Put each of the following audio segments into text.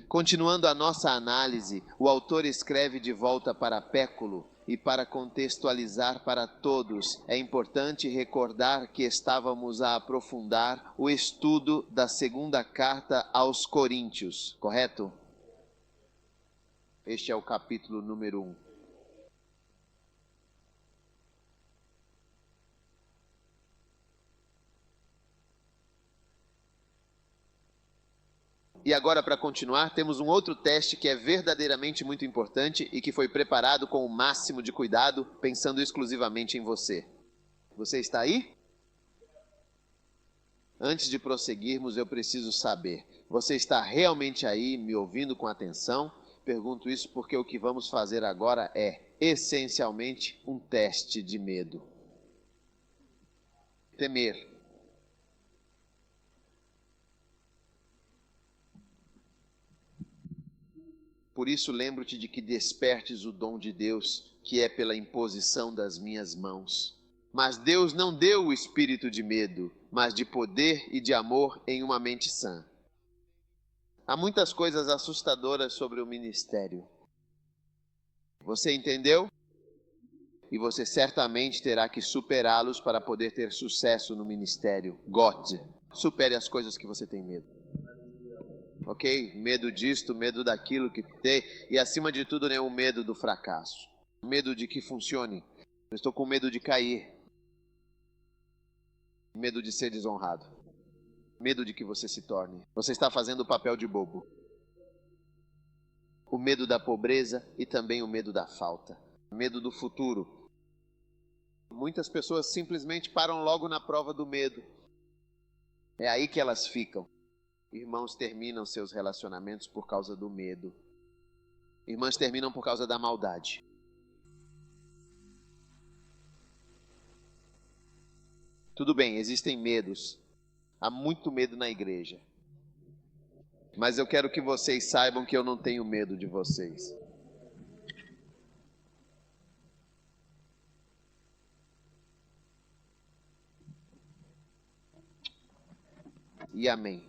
Continuando a nossa análise, o autor escreve de volta para Péculo, e para contextualizar para todos, é importante recordar que estávamos a aprofundar o estudo da segunda carta aos Coríntios, correto? Este é o capítulo número 1. E agora, para continuar, temos um outro teste que é verdadeiramente muito importante e que foi preparado com o máximo de cuidado, pensando exclusivamente em você. Você está aí? Antes de prosseguirmos, eu preciso saber, você está realmente aí, me ouvindo com atenção? Pergunto isso porque o que vamos fazer agora é, essencialmente, um teste de medo. Temer. Por isso, lembro-te de que despertes o dom de Deus, que é pela imposição das minhas mãos. Mas Deus não deu o espírito de medo, mas de poder e de amor em uma mente sã. Há muitas coisas assustadoras sobre o ministério. Você entendeu? E você certamente terá que superá-los para poder ter sucesso no ministério. Gott, supere as coisas que você tem medo. Ok? Medo disto, medo daquilo que tem. E acima de tudo, nenhum medo do fracasso. Medo de que funcione. Eu estou com medo de cair. Medo de ser desonrado. Medo de que você se torne. Você está fazendo o papel de bobo. O medo da pobreza e também o medo da falta. Medo do futuro. Muitas pessoas simplesmente param logo na prova do medo. É aí que elas ficam. Irmãos terminam seus relacionamentos por causa do medo. Irmãs terminam por causa da maldade. Tudo bem, existem medos. Há muito medo na igreja. Mas eu quero que vocês saibam que eu não tenho medo de vocês. E amém.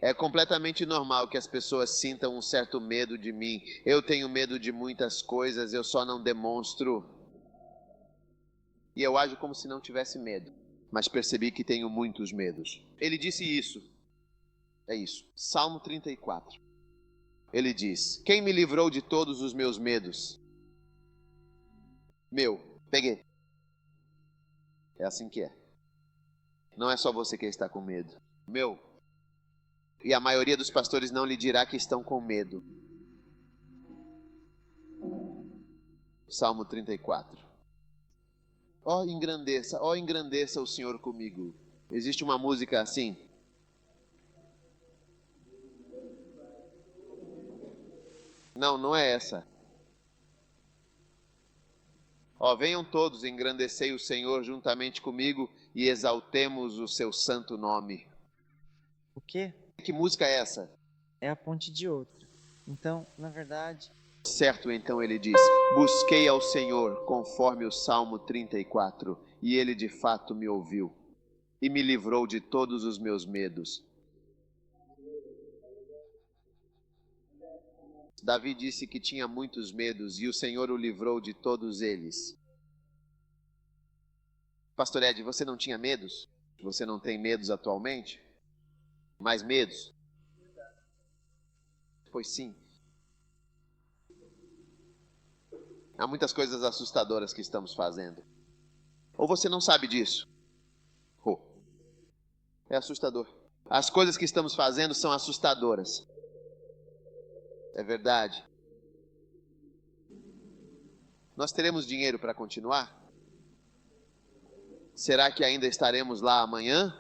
É completamente normal que as pessoas sintam um certo medo de mim. Eu tenho medo de muitas coisas, eu só não demonstro. E eu ajo como se não tivesse medo. Mas percebi que tenho muitos medos. Ele disse isso. É isso. Salmo 34. Ele diz: quem me livrou de todos os meus medos? Peguei. É assim que é. Não é só você que está com medo. E a maioria dos pastores não lhe dirá que estão com medo. Salmo 34. Ó engrandeça o Senhor comigo. Existe uma música assim. Não é essa. Venham todos, engrandecei o Senhor juntamente comigo e exaltemos o seu santo nome. O quê? Que música é essa? É a ponte de outra. Então, na verdade... Certo, então ele diz: busquei ao Senhor conforme o Salmo 34, e ele de fato me ouviu e me livrou de todos os meus medos. Davi disse que tinha muitos medos e o Senhor o livrou de todos eles. Pastor Ed, você não tinha medos? Você não tem medos atualmente? Mais medos? Pois sim. Há muitas coisas assustadoras que estamos fazendo. Ou você não sabe disso? É assustador. As coisas que estamos fazendo são assustadoras. É verdade. Nós teremos dinheiro para continuar? Será que ainda estaremos lá amanhã?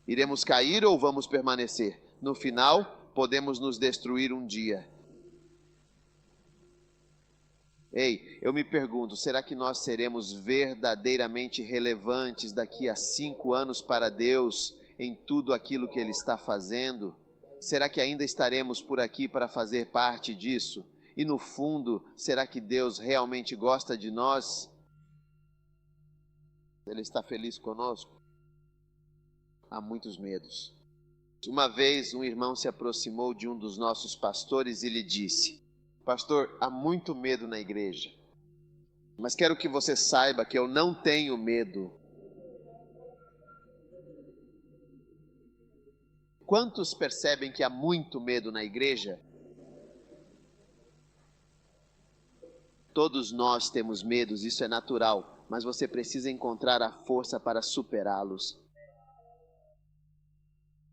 Iremos cair ou vamos permanecer? No final, podemos nos destruir um dia. Ei, eu me pergunto, será que nós seremos verdadeiramente relevantes daqui a 5 anos para Deus em tudo aquilo que Ele está fazendo? Será que ainda estaremos por aqui para fazer parte disso? E no fundo, será que Deus realmente gosta de nós? Ele está feliz conosco? Há muitos medos. Uma vez um irmão se aproximou de um dos nossos pastores e lhe disse: Pastor, há muito medo na igreja, mas quero que você saiba que eu não tenho medo. Quantos percebem que há muito medo na igreja? Todos nós temos medos, isso é natural, mas você precisa encontrar a força para superá-los.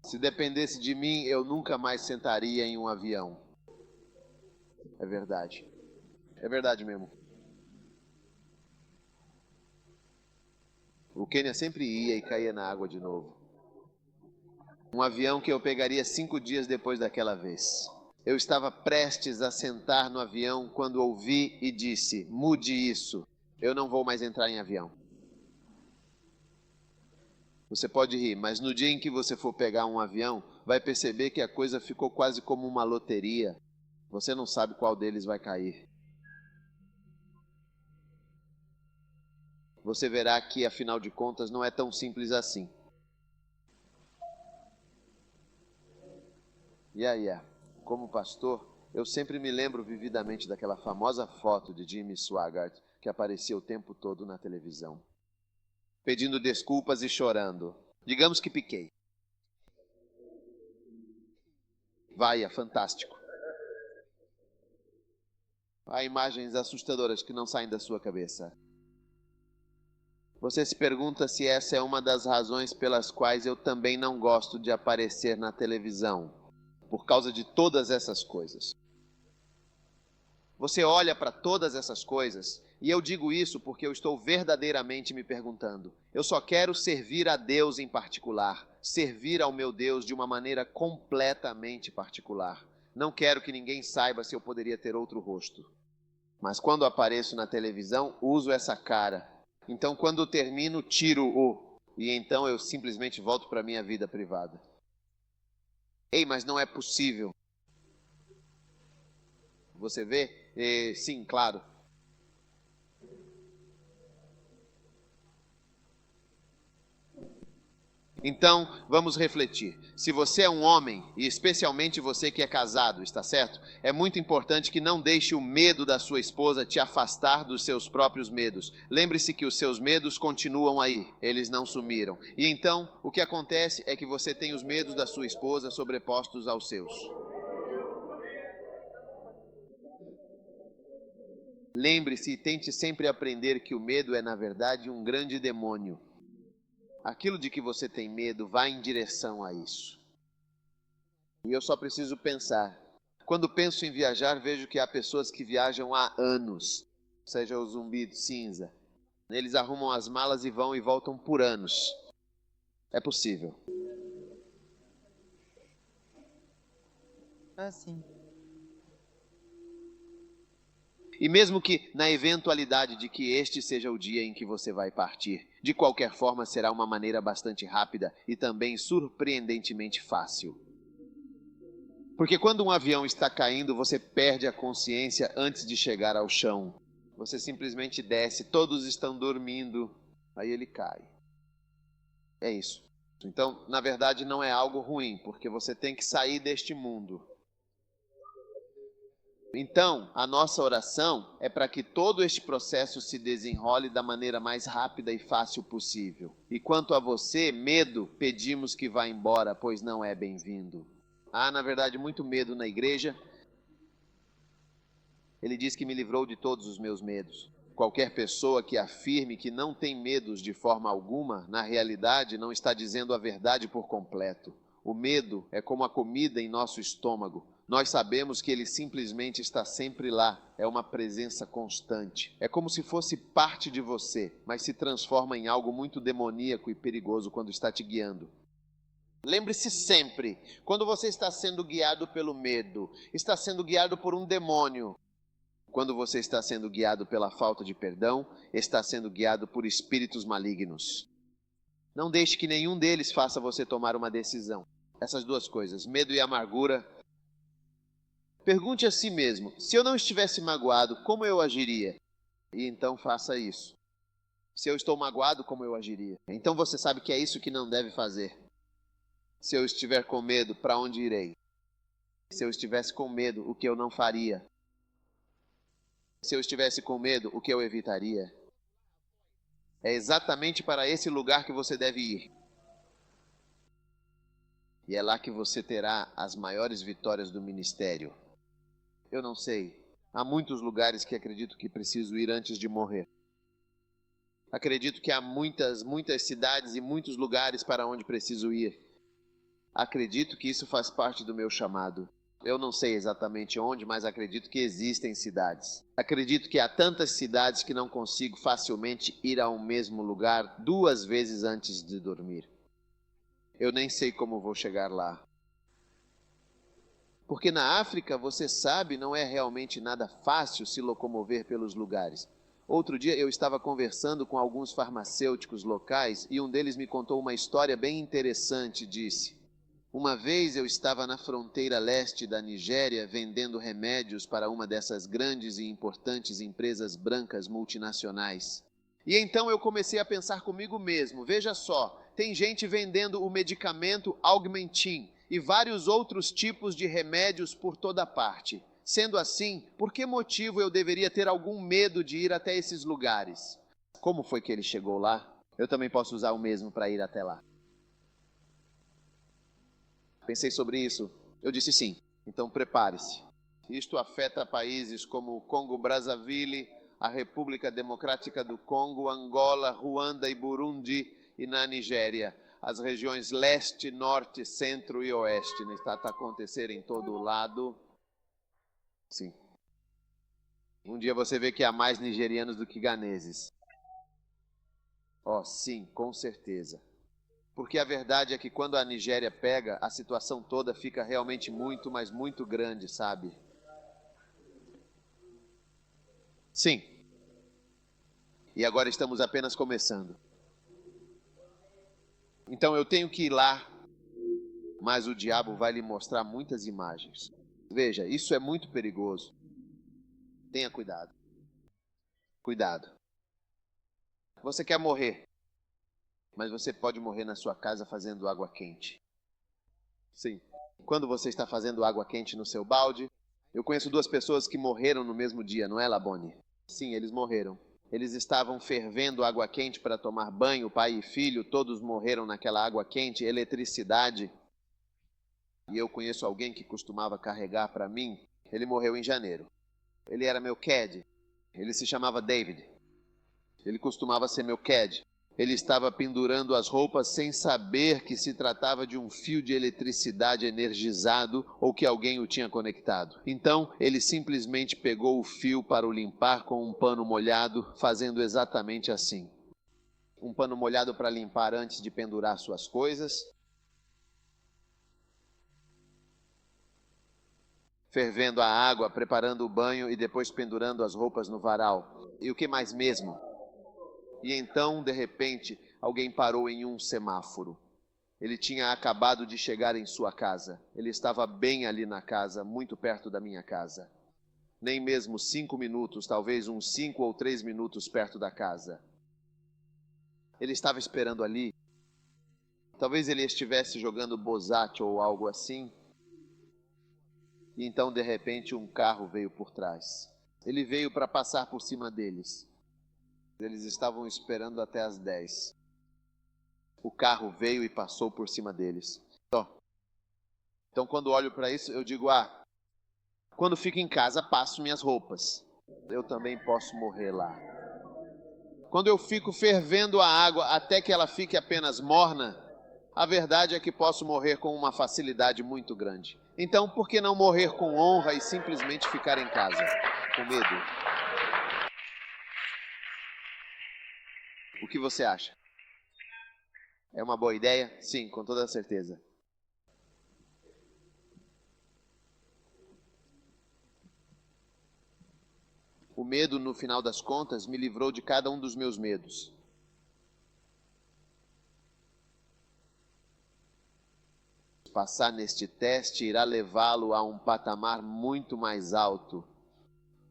Se dependesse de mim, eu nunca mais sentaria em um avião. É verdade. É verdade mesmo. O Quênia sempre ia e caía na água de novo. Um avião que eu pegaria 5 dias depois daquela vez. Eu estava prestes a sentar no avião quando ouvi e disse: mude isso, eu não vou mais entrar em avião. Você pode rir, mas no dia em que você for pegar um avião, vai perceber que a coisa ficou quase como uma loteria. Você não sabe qual deles vai cair. Você verá que, afinal de contas, não é tão simples assim. Como pastor, eu sempre me lembro vividamente daquela famosa foto de Jimmy Swaggart que aparecia o tempo todo na televisão, pedindo desculpas e chorando. Digamos que piquei. Fantástico. Há imagens assustadoras que não saem da sua cabeça. Você se pergunta se essa é uma das razões pelas quais eu também não gosto de aparecer na televisão, por causa de todas essas coisas. Você olha para todas essas coisas, e eu digo isso porque eu estou verdadeiramente me perguntando. Eu só quero servir a Deus em particular, servir ao meu Deus de uma maneira completamente particular. Não quero que ninguém saiba se eu poderia ter outro rosto. Mas quando apareço na televisão, uso essa cara. Então, quando termino, tiro-o. E então eu simplesmente volto para a minha vida privada. Ei, mas não é possível. Você vê? Sim, claro. Então, vamos refletir. Se você é um homem, e especialmente você que é casado, está certo? É muito importante que não deixe o medo da sua esposa te afastar dos seus próprios medos. Lembre-se que os seus medos continuam aí, eles não sumiram. E então, o que acontece é que você tem os medos da sua esposa sobrepostos aos seus. Lembre-se e tente sempre aprender que o medo é, na verdade, um grande demônio. Aquilo de que você tem medo vai em direção a isso. E eu só preciso pensar. Quando penso em viajar, vejo que há pessoas que viajam há anos. Seja o zumbi de cinza. Eles arrumam as malas e vão e voltam por anos. É possível. Sim. E mesmo que na eventualidade de que este seja o dia em que você vai partir, de qualquer forma será uma maneira bastante rápida e também surpreendentemente fácil. Porque quando um avião está caindo, você perde a consciência antes de chegar ao chão. Você simplesmente desce, todos estão dormindo, aí ele cai. É isso. Então, na verdade, não é algo ruim, porque você tem que sair deste mundo. Então, a nossa oração é para que todo este processo se desenrole da maneira mais rápida e fácil possível. E quanto a você, medo, pedimos que vá embora, pois não é bem-vindo. Há, na verdade, muito medo na igreja. Ele diz que me livrou de todos os meus medos. Qualquer pessoa que afirme que não tem medos de forma alguma, na realidade não está dizendo a verdade por completo. O medo é como a comida em nosso estômago. Nós sabemos que ele simplesmente está sempre lá, é uma presença constante. É como se fosse parte de você, mas se transforma em algo muito demoníaco e perigoso quando está te guiando. Lembre-se sempre, quando você está sendo guiado pelo medo, está sendo guiado por um demônio. Quando você está sendo guiado pela falta de perdão, está sendo guiado por espíritos malignos. Não deixe que nenhum deles faça você tomar uma decisão. Essas duas coisas, medo e amargura. Pergunte a si mesmo, se eu não estivesse magoado, como eu agiria? E então faça isso. Se eu estou magoado, como eu agiria? Então você sabe que é isso que não deve fazer. Se eu estiver com medo, para onde irei? Se eu estivesse com medo, o que eu não faria? Se eu estivesse com medo, o que eu evitaria? É exatamente para esse lugar que você deve ir. E é lá que você terá as maiores vitórias do ministério. Eu não sei. Há muitos lugares que acredito que preciso ir antes de morrer. Acredito que há muitas cidades e muitos lugares para onde preciso ir. Acredito que isso faz parte do meu chamado. Eu não sei exatamente onde, mas acredito que existem cidades. Acredito que há tantas cidades que não consigo facilmente ir ao mesmo lugar 2 vezes antes de dormir. Eu nem sei como vou chegar lá. Porque na África, você sabe, não é realmente nada fácil se locomover pelos lugares. Outro dia eu estava conversando com alguns farmacêuticos locais e um deles me contou uma história bem interessante. Disse: uma vez eu estava na fronteira leste da Nigéria vendendo remédios para uma dessas grandes e importantes empresas brancas multinacionais. E então eu comecei a pensar comigo mesmo: veja só, tem gente vendendo o medicamento Augmentin e vários outros tipos de remédios por toda parte. Sendo assim, por que motivo eu deveria ter algum medo de ir até esses lugares? Como foi que ele chegou lá? Eu também posso usar o mesmo para ir até lá. Pensei sobre isso. Eu disse sim. Então prepare-se. Isto afeta países como o Congo-Brazzaville, a República Democrática do Congo, Angola, Ruanda e Burundi, e na Nigéria, as regiões leste, norte, centro e oeste. Está a acontecer em todo lado. Sim. Um dia você vê que há mais nigerianos do que ganeses. Oh, sim, com certeza. Porque a verdade é que quando a Nigéria pega, a situação toda fica realmente muito, mas muito grande, sabe? Sim. E agora estamos apenas começando. Então eu tenho que ir lá, mas o diabo vai lhe mostrar muitas imagens. Veja, isso é muito perigoso. Tenha cuidado. Cuidado. Você quer morrer, mas você pode morrer na sua casa fazendo água quente. Sim. Quando você está fazendo água quente no seu balde, eu conheço 2 pessoas que morreram no mesmo dia, não é, Labone? Sim, eles morreram. Eles estavam fervendo água quente para tomar banho, pai e filho, todos morreram naquela água quente, eletricidade. E eu conheço alguém que costumava carregar para mim, ele morreu em janeiro. Ele era meu CAD, ele se chamava David. Ele costumava ser meu CAD. Ele estava pendurando as roupas sem saber que se tratava de um fio de eletricidade energizado ou que alguém o tinha conectado. Então, ele simplesmente pegou o fio para o limpar com um pano molhado, fazendo exatamente assim. Um pano molhado para limpar antes de pendurar suas coisas. Fervendo a água, preparando o banho e depois pendurando as roupas no varal. E o que mais mesmo? E então, de repente, alguém parou em um semáforo. Ele tinha acabado de chegar em sua casa. Ele estava bem ali na casa, muito perto da minha casa. Nem mesmo 5 minutos, talvez uns 5 ou 3 minutos perto da casa. Ele estava esperando ali. Talvez ele estivesse jogando bozate ou algo assim. E então, de repente, um carro veio por trás. Ele veio para passar por cima deles. Eles estavam esperando até as 10. O carro veio e passou por cima deles. Então quando olho para isso, eu digo, quando fico em casa, passo minhas roupas. Eu também posso morrer lá. Quando eu fico fervendo a água até que ela fique apenas morna, a verdade é que posso morrer com uma facilidade muito grande. Então, por que não morrer com honra e simplesmente ficar em casa, com medo? O que você acha? É uma boa ideia? Sim, com toda certeza. O medo, no final das contas, me livrou de cada um dos meus medos. Passar neste teste irá levá-lo a um patamar muito mais alto.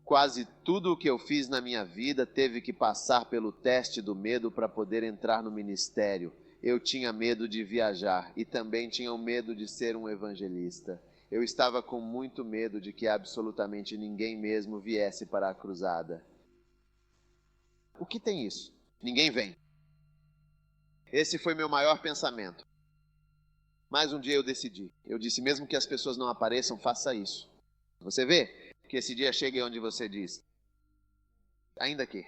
Quase tudo o que eu fiz na minha vida teve que passar pelo teste do medo para poder entrar no ministério. eu tinha medo de viajar e também tinha o medo de ser um evangelista. Eu estava com muito medo de que absolutamente ninguém mesmo viesse para a cruzada. O que tem isso? Ninguém vem. Esse foi meu maior pensamento. Mas um dia eu decidi. Eu disse, mesmo que as pessoas não apareçam, faça isso. Você vê que esse dia chega onde você diz, ainda que,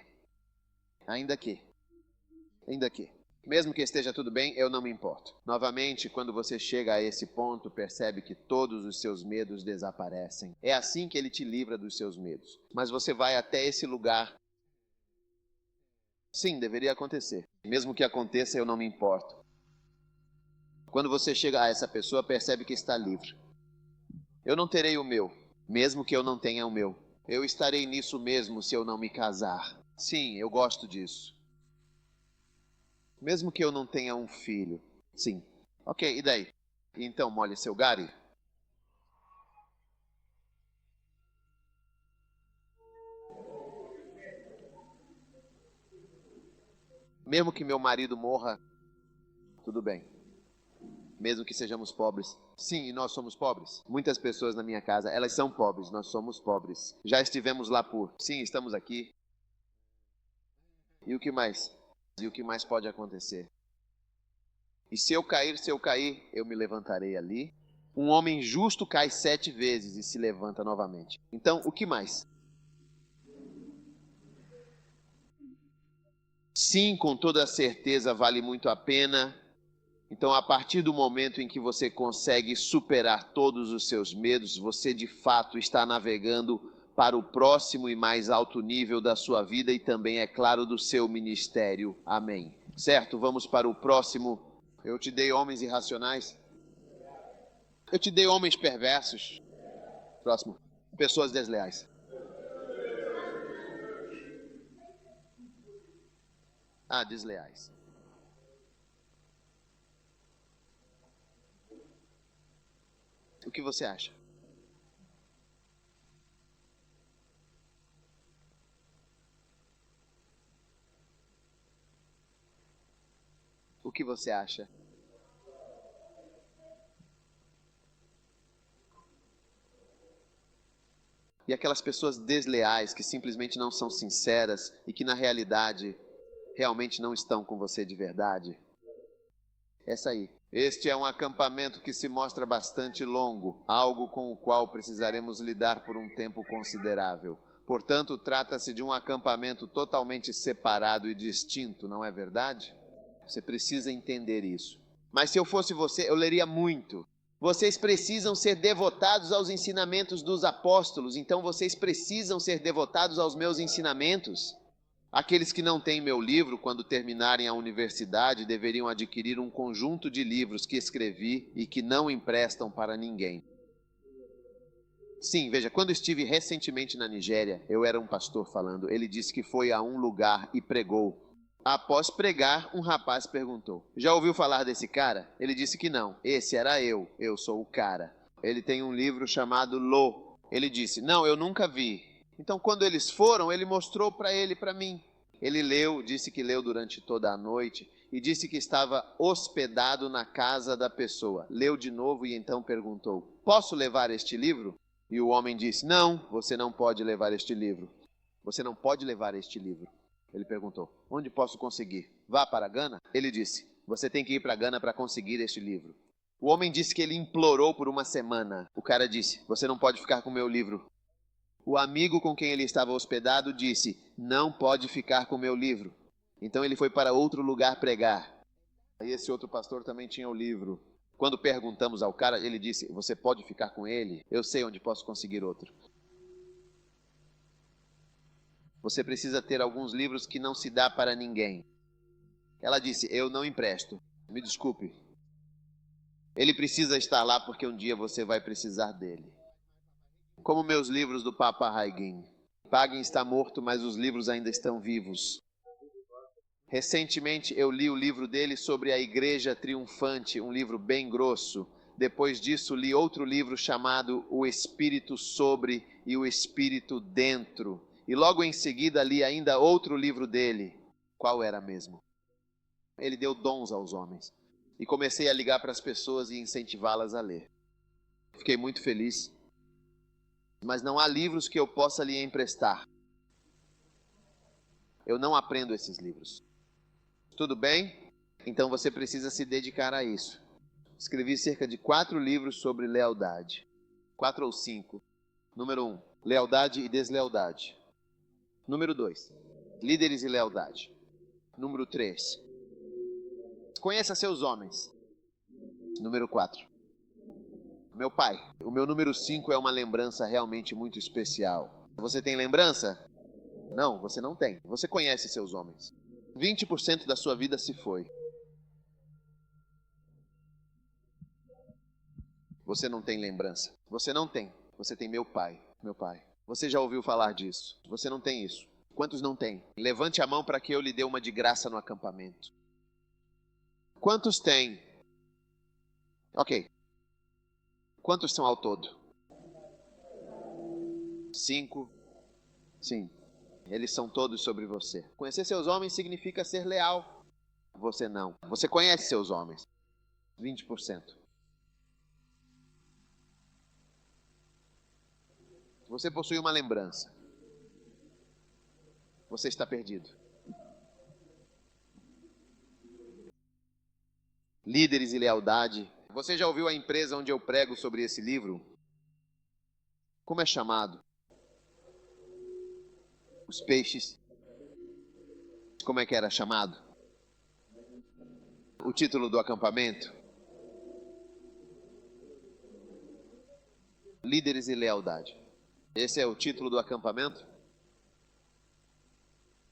mesmo que esteja tudo bem, eu não me importo. Novamente, quando você chega a esse ponto, percebe que todos os seus medos desaparecem. É assim que ele te livra dos seus medos. Mas você vai até esse lugar. Sim, deveria acontecer. Mesmo que aconteça, eu não me importo. Quando você chega a essa pessoa, percebe que está livre. Eu não terei o meu, mesmo que eu não tenha o meu. Eu estarei nisso mesmo se eu não me casar. Sim, eu gosto disso. Mesmo que eu não tenha um filho. Sim. Ok, e daí? Então, molhe seu gari. Mesmo que meu marido morra, tudo bem. Mesmo que sejamos pobres. Sim, e nós somos pobres. Muitas pessoas na minha casa, elas são pobres, nós somos pobres. Já estivemos lá por... Sim, estamos aqui. E o que mais? E o que mais pode acontecer? E se eu cair, eu me levantarei ali. Um homem justo cai 7 vezes e se levanta novamente. Então, o que mais? Sim, com toda certeza vale muito a pena. Então, a partir do momento em que você consegue superar todos os seus medos, você de fato está navegando para o próximo e mais alto nível da sua vida e também, é claro, do seu ministério. Amém. Certo? Vamos para o próximo. Eu te dei homens irracionais. Eu te dei homens perversos. Próximo. Pessoas desleais. Ah, desleais. O que você acha? O que você acha? E aquelas pessoas desleais que simplesmente não são sinceras e que na realidade realmente não estão com você de verdade? Essa aí. Este é um acampamento que se mostra bastante longo, algo com o qual precisaremos lidar por um tempo considerável. Portanto, trata-se de um acampamento totalmente separado e distinto, não é verdade? Você precisa entender isso. Mas se eu fosse você, eu leria muito. Vocês precisam ser devotados aos ensinamentos dos apóstolos, então vocês precisam ser devotados aos meus ensinamentos. Aqueles que não têm meu livro, quando terminarem a universidade, deveriam adquirir um conjunto de livros que escrevi e que não emprestam para ninguém. Sim, veja, quando estive recentemente na Nigéria, eu era um pastor falando, ele disse que foi a um lugar e pregou. Após pregar, um rapaz perguntou, já ouviu falar desse cara? Ele disse que não, esse era eu sou o cara. Ele tem um livro chamado Lô. Ele disse, não, eu nunca vi. Então, quando eles foram, ele mostrou para mim. Ele leu, disse que leu durante toda a noite e disse que estava hospedado na casa da pessoa. Leu de novo e então perguntou, posso levar este livro? E o homem disse, não, você não pode levar este livro. Você não pode levar este livro. Ele perguntou, onde posso conseguir? Vá para Gana? Ele disse, você tem que ir para Gana para conseguir este livro. O homem disse que ele implorou por uma semana. O cara disse, você não pode ficar com o meu livro. O amigo com quem ele estava hospedado disse, não pode ficar com o meu livro. Então ele foi para outro lugar pregar. Aí esse outro pastor também tinha o livro. Quando perguntamos ao cara, ele disse, você pode ficar com ele? Eu sei onde posso conseguir outro. Você precisa ter alguns livros que não se dá para ninguém. Ela disse, eu não empresto. Me desculpe. Ele precisa estar lá porque um dia você vai precisar dele. Como meus livros do Papa Haigin. Paguem está morto, mas os livros ainda estão vivos. Recentemente eu li o livro dele sobre a Igreja Triunfante, um livro bem grosso. Depois disso li outro livro chamado O Espírito Sobre e o Espírito Dentro. E logo em seguida li ainda outro livro dele. Qual era mesmo? Ele deu dons aos homens. E comecei a ligar para as pessoas e incentivá-las a ler. Fiquei muito feliz. Mas não há livros que eu possa lhe emprestar. Eu não aprendo esses livros. Tudo bem? Então você precisa se dedicar a isso. Escrevi cerca de 4 livros sobre lealdade. 4 ou 5. Número 1, lealdade e deslealdade. Número 2, líderes e lealdade. Número 3, conheça seus homens. Número 4, meu pai. O meu número 5 é uma lembrança realmente muito especial. Você tem lembrança? Não, você não tem. Você conhece seus homens. 20% da sua vida se foi. Você não tem lembrança. Você não tem. Você tem meu pai. Meu pai. Você já ouviu falar disso? Você não tem isso. Quantos não têm? Levante a mão para que eu lhe dê uma de graça no acampamento. Quantos têm? Ok. Quantos são ao todo? 5. Sim. Eles são todos sobre você. Conhecer seus homens significa ser leal. Você não. Você conhece seus homens. 20%. Você possui uma lembrança. Você está perdido. Líderes e lealdade. Você já ouviu a empresa onde eu prego sobre esse livro? Como é chamado? Os peixes. Como é que era chamado? O título do acampamento? Líderes e lealdade. Esse é o título do acampamento?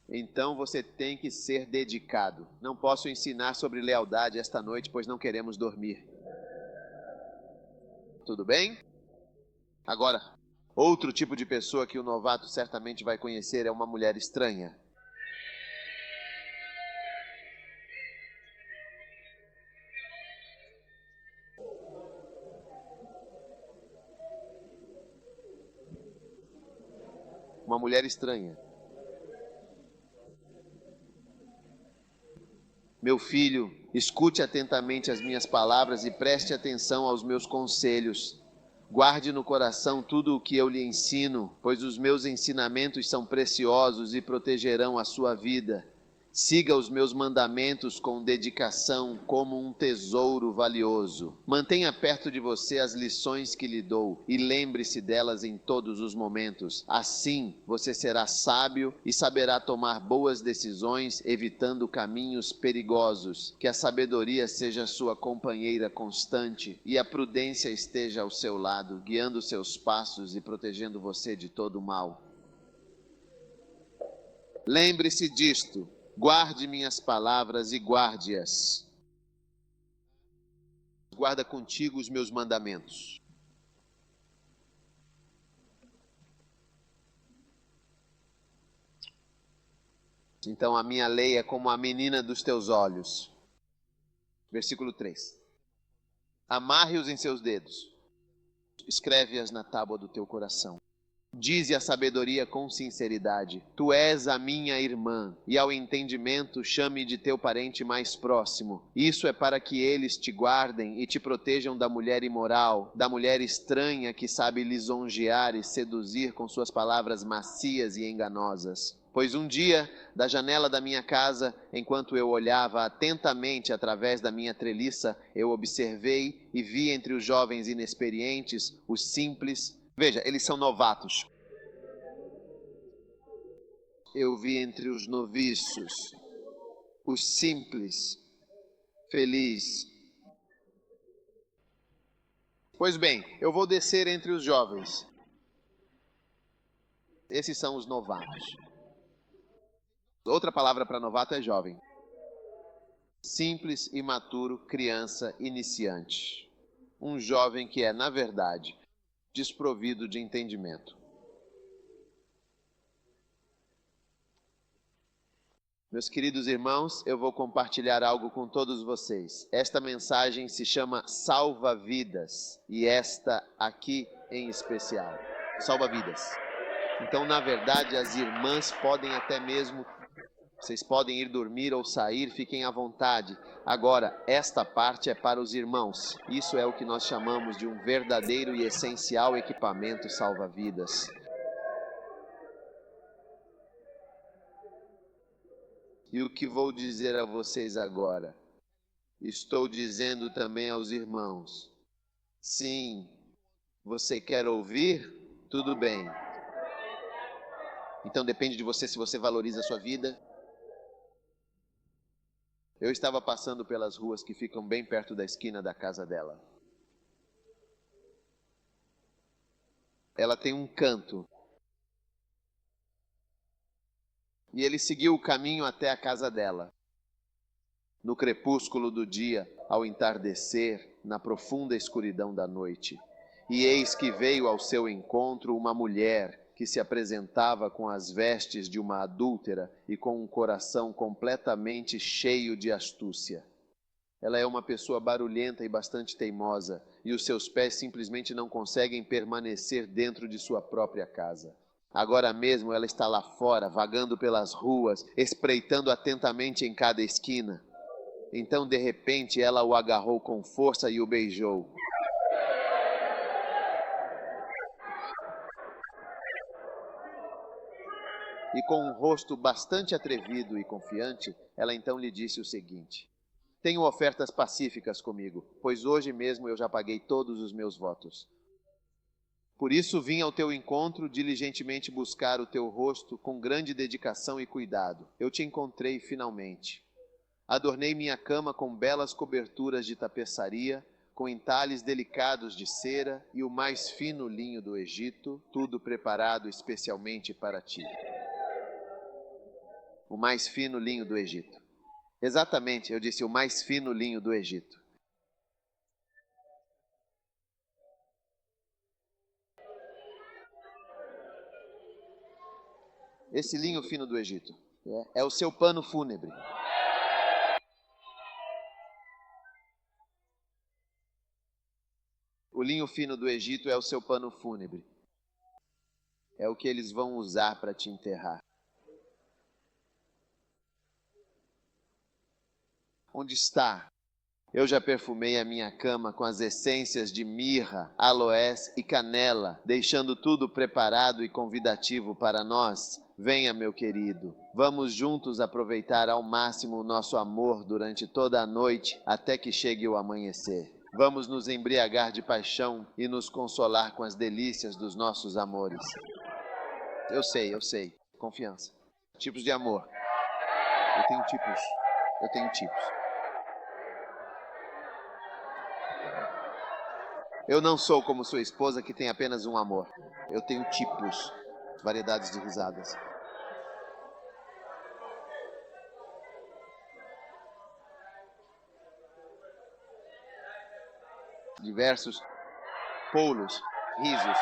Então você tem que ser dedicado. Não posso ensinar sobre lealdade esta noite, pois não queremos dormir. Tudo bem? Agora, outro tipo de pessoa que o novato certamente vai conhecer é uma mulher estranha. Uma mulher estranha. Meu filho, escute atentamente as minhas palavras e preste atenção aos meus conselhos. Guarde no coração tudo o que eu lhe ensino, pois os meus ensinamentos são preciosos e protegerão a sua vida. Siga os meus mandamentos com dedicação, como um tesouro valioso. Mantenha perto de você as lições que lhe dou e lembre-se delas em todos os momentos. Assim, você será sábio e saberá tomar boas decisões, evitando caminhos perigosos. Que a sabedoria seja sua companheira constante e a prudência esteja ao seu lado, guiando seus passos e protegendo você de todo o mal. Lembre-se disto. Guarde minhas palavras e guarde-as. Guarda contigo os meus mandamentos. Então a minha lei é como a menina dos teus olhos. Versículo 3. Amarre-os em seus dedos. Escreve-as na tábua do teu coração. Dize a sabedoria com sinceridade: tu és a minha irmã, e ao entendimento chame de teu parente mais próximo. Isso é para que eles te guardem e te protejam da mulher imoral, da mulher estranha que sabe lisonjear e seduzir com suas palavras macias e enganosas. Pois um dia, da janela da minha casa, enquanto eu olhava atentamente através da minha treliça, eu observei e vi entre os jovens inexperientes, os simples. Veja, eles são novatos. Eu vi entre os noviços, os simples, feliz. Pois bem, eu vou descer entre os jovens. Esses são os novatos. Outra palavra para novato é jovem. Simples, imaturo, criança, iniciante. Um jovem que é, na verdade, desprovido de entendimento. Meus queridos irmãos, eu vou compartilhar algo com todos vocês. Esta mensagem se chama Salva-Vidas, e esta aqui em especial, Salva-Vidas. Então, na verdade, as irmãs podem até mesmo Vocês podem ir dormir ou sair, fiquem à vontade. Agora, esta parte é para os irmãos. Isso é o que nós chamamos de um verdadeiro e essencial equipamento salva-vidas. E o que vou dizer a vocês agora? Estou dizendo também aos irmãos. Sim, você quer ouvir? Tudo bem. Então depende de você se você valoriza a sua vida. Eu estava passando pelas ruas que ficam bem perto da esquina da casa dela. Ela tem um canto. E ele seguiu o caminho até a casa dela. No crepúsculo do dia, ao entardecer, na profunda escuridão da noite. E eis que veio ao seu encontro uma mulher que se apresentava com as vestes de uma adúltera e com um coração completamente cheio de astúcia. Ela é uma pessoa barulhenta e bastante teimosa, e os seus pés simplesmente não conseguem permanecer dentro de sua própria casa. Agora mesmo ela está lá fora, vagando pelas ruas, espreitando atentamente em cada esquina. Então, de repente, ela o agarrou com força e o beijou. E com um rosto bastante atrevido e confiante, ela então lhe disse o seguinte: tenho ofertas pacíficas comigo, pois hoje mesmo eu já paguei todos os meus votos. Por isso vim ao teu encontro, diligentemente buscar o teu rosto com grande dedicação e cuidado. Eu te encontrei finalmente. Adornei minha cama com belas coberturas de tapeçaria, com entalhes delicados de cera e o mais fino linho do Egito, tudo preparado especialmente para ti. O mais fino linho do Egito. Exatamente, eu disse o mais fino linho do Egito. Esse linho fino do Egito é o seu pano fúnebre. O linho fino do Egito é o seu pano fúnebre. É o que eles vão usar para te enterrar. Onde está? Eu já perfumei a minha cama com as essências de mirra, aloés e canela, deixando tudo preparado e convidativo para nós. Venha, meu querido, vamos juntos aproveitar ao máximo o nosso amor durante toda a noite até que chegue o amanhecer. Vamos nos embriagar de paixão e nos consolar com as delícias dos nossos amores. Eu sei. Confiança. Tipos de amor. Eu tenho tipos. Eu não sou como sua esposa que tem apenas um amor. Eu tenho tipos, variedades de risadas. Diversos polos, risos.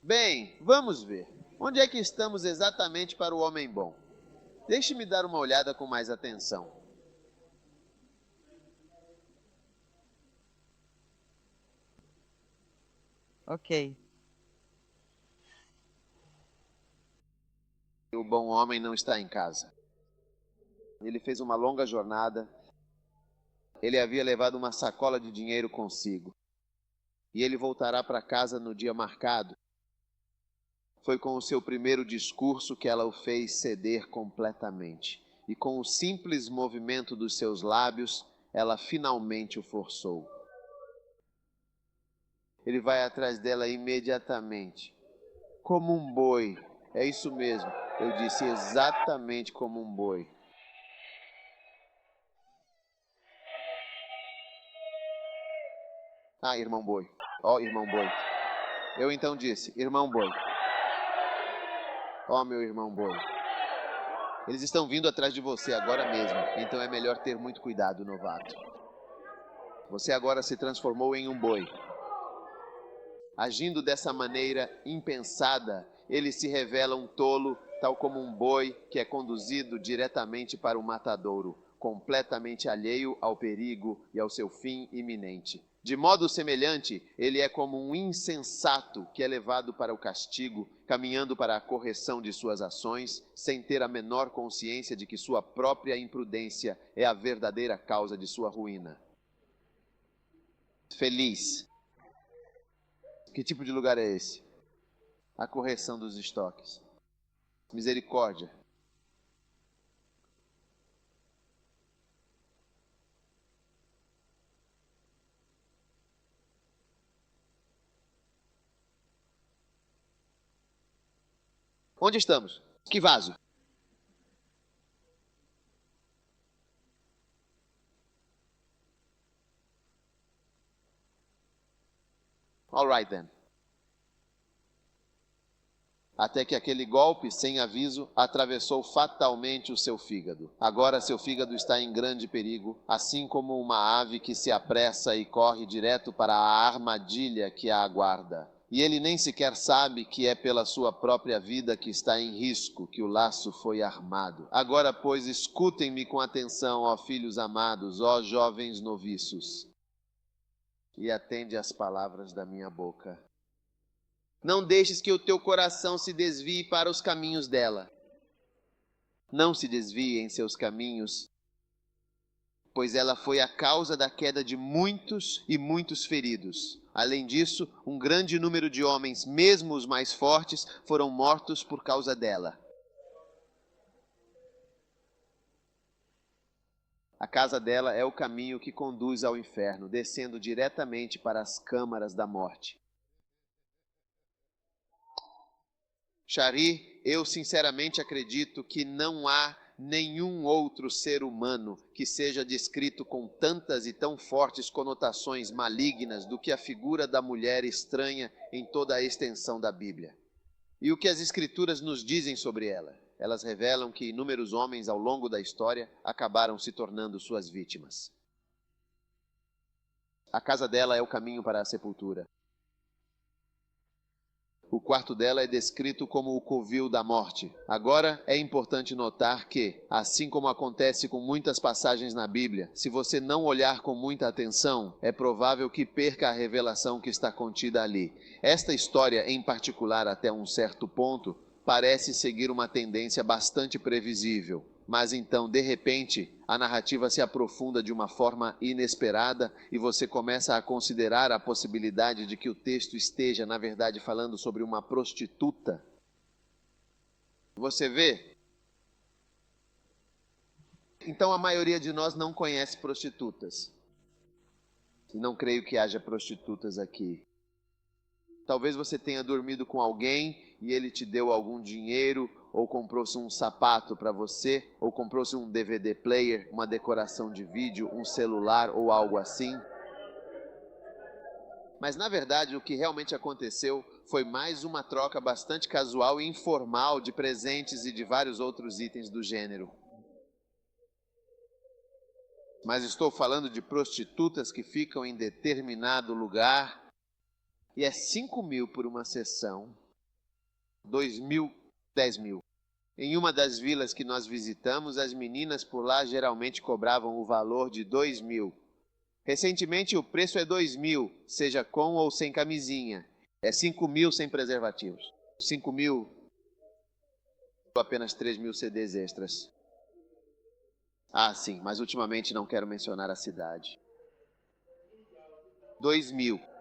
Bem, vamos ver. Onde é que estamos exatamente para o homem bom? Deixe-me dar uma olhada com mais atenção. Ok. O bom homem não está em casa. Ele fez uma longa jornada. Ele havia levado uma sacola de dinheiro consigo. E ele voltará para casa no dia marcado. Foi com o seu primeiro discurso que ela o fez ceder completamente. E com o simples movimento dos seus lábios, ela finalmente o forçou. Ele vai atrás dela imediatamente. Como um boi. É isso mesmo. Eu disse exatamente como um boi. Ah, irmão boi. Ó, irmão boi. Eu então disse, irmão boi. Ó, meu irmão boi. Eles estão vindo atrás de você agora mesmo, então é melhor ter muito cuidado, novato. Você agora se transformou em um boi. Agindo dessa maneira impensada ele se revela um tolo, tal como um boi que é conduzido diretamente para o matadouro, completamente alheio ao perigo e ao seu fim iminente. De modo semelhante, ele é como um insensato que é levado para o castigo, caminhando para a correção de suas ações, sem ter a menor consciência de que sua própria imprudência é a verdadeira causa de sua ruína. Feliz. Que tipo de lugar é esse? A correção dos estoques. Misericórdia. Onde estamos? Que vaso? All right then. Até que aquele golpe, sem aviso, atravessou fatalmente o seu fígado. Agora seu fígado está em grande perigo, assim como uma ave que se apressa e corre direto para a armadilha que a aguarda. E ele nem sequer sabe que é pela sua própria vida que está em risco que o laço foi armado. Agora, pois, escutem-me com atenção, ó filhos amados, ó jovens noviços, e atende às palavras da minha boca. Não deixes que o teu coração se desvie para os caminhos dela. Não se desvie em seus caminhos, pois ela foi a causa da queda de muitos e muitos feridos. Além disso, um grande número de homens, mesmo os mais fortes, foram mortos por causa dela. A casa dela é o caminho que conduz ao inferno, descendo diretamente para as câmaras da morte. Shari, eu sinceramente acredito que não há nenhum outro ser humano que seja descrito com tantas e tão fortes conotações malignas do que a figura da mulher estranha em toda a extensão da Bíblia. E o que as Escrituras nos dizem sobre ela? Elas revelam que inúmeros homens ao longo da história acabaram se tornando suas vítimas. A casa dela é o caminho para a sepultura. O quarto dela é descrito como o covil da morte. Agora, é importante notar que, assim como acontece com muitas passagens na Bíblia, se você não olhar com muita atenção, é provável que perca a revelação que está contida ali. Esta história, em particular, até um certo ponto, parece seguir uma tendência bastante previsível. Mas então, de repente, a narrativa se aprofunda de uma forma inesperada e você começa a considerar a possibilidade de que o texto esteja, na verdade, falando sobre uma prostituta. Você vê? Então, a maioria de nós não conhece prostitutas. E não creio que haja prostitutas aqui. Talvez você tenha dormido com alguém e ele te deu algum dinheiro, ou comprou-se um sapato para você, ou comprou-se um DVD player, uma decoração de vídeo, um celular ou algo assim. Mas na verdade o que realmente aconteceu foi mais uma troca bastante casual e informal de presentes e de vários outros itens do gênero. Mas estou falando de prostitutas que ficam em determinado lugar e é 5.000 por uma sessão, 2.000, 10.000. Em uma das vilas que nós visitamos, as meninas por lá geralmente cobravam o valor de 2.000. Recentemente o preço é 2.000, seja com ou sem camisinha. É 5.000 sem preservativos. 5.000, apenas 3.000 CDs extras. Ah, sim, mas ultimamente não quero mencionar a cidade. 2.000.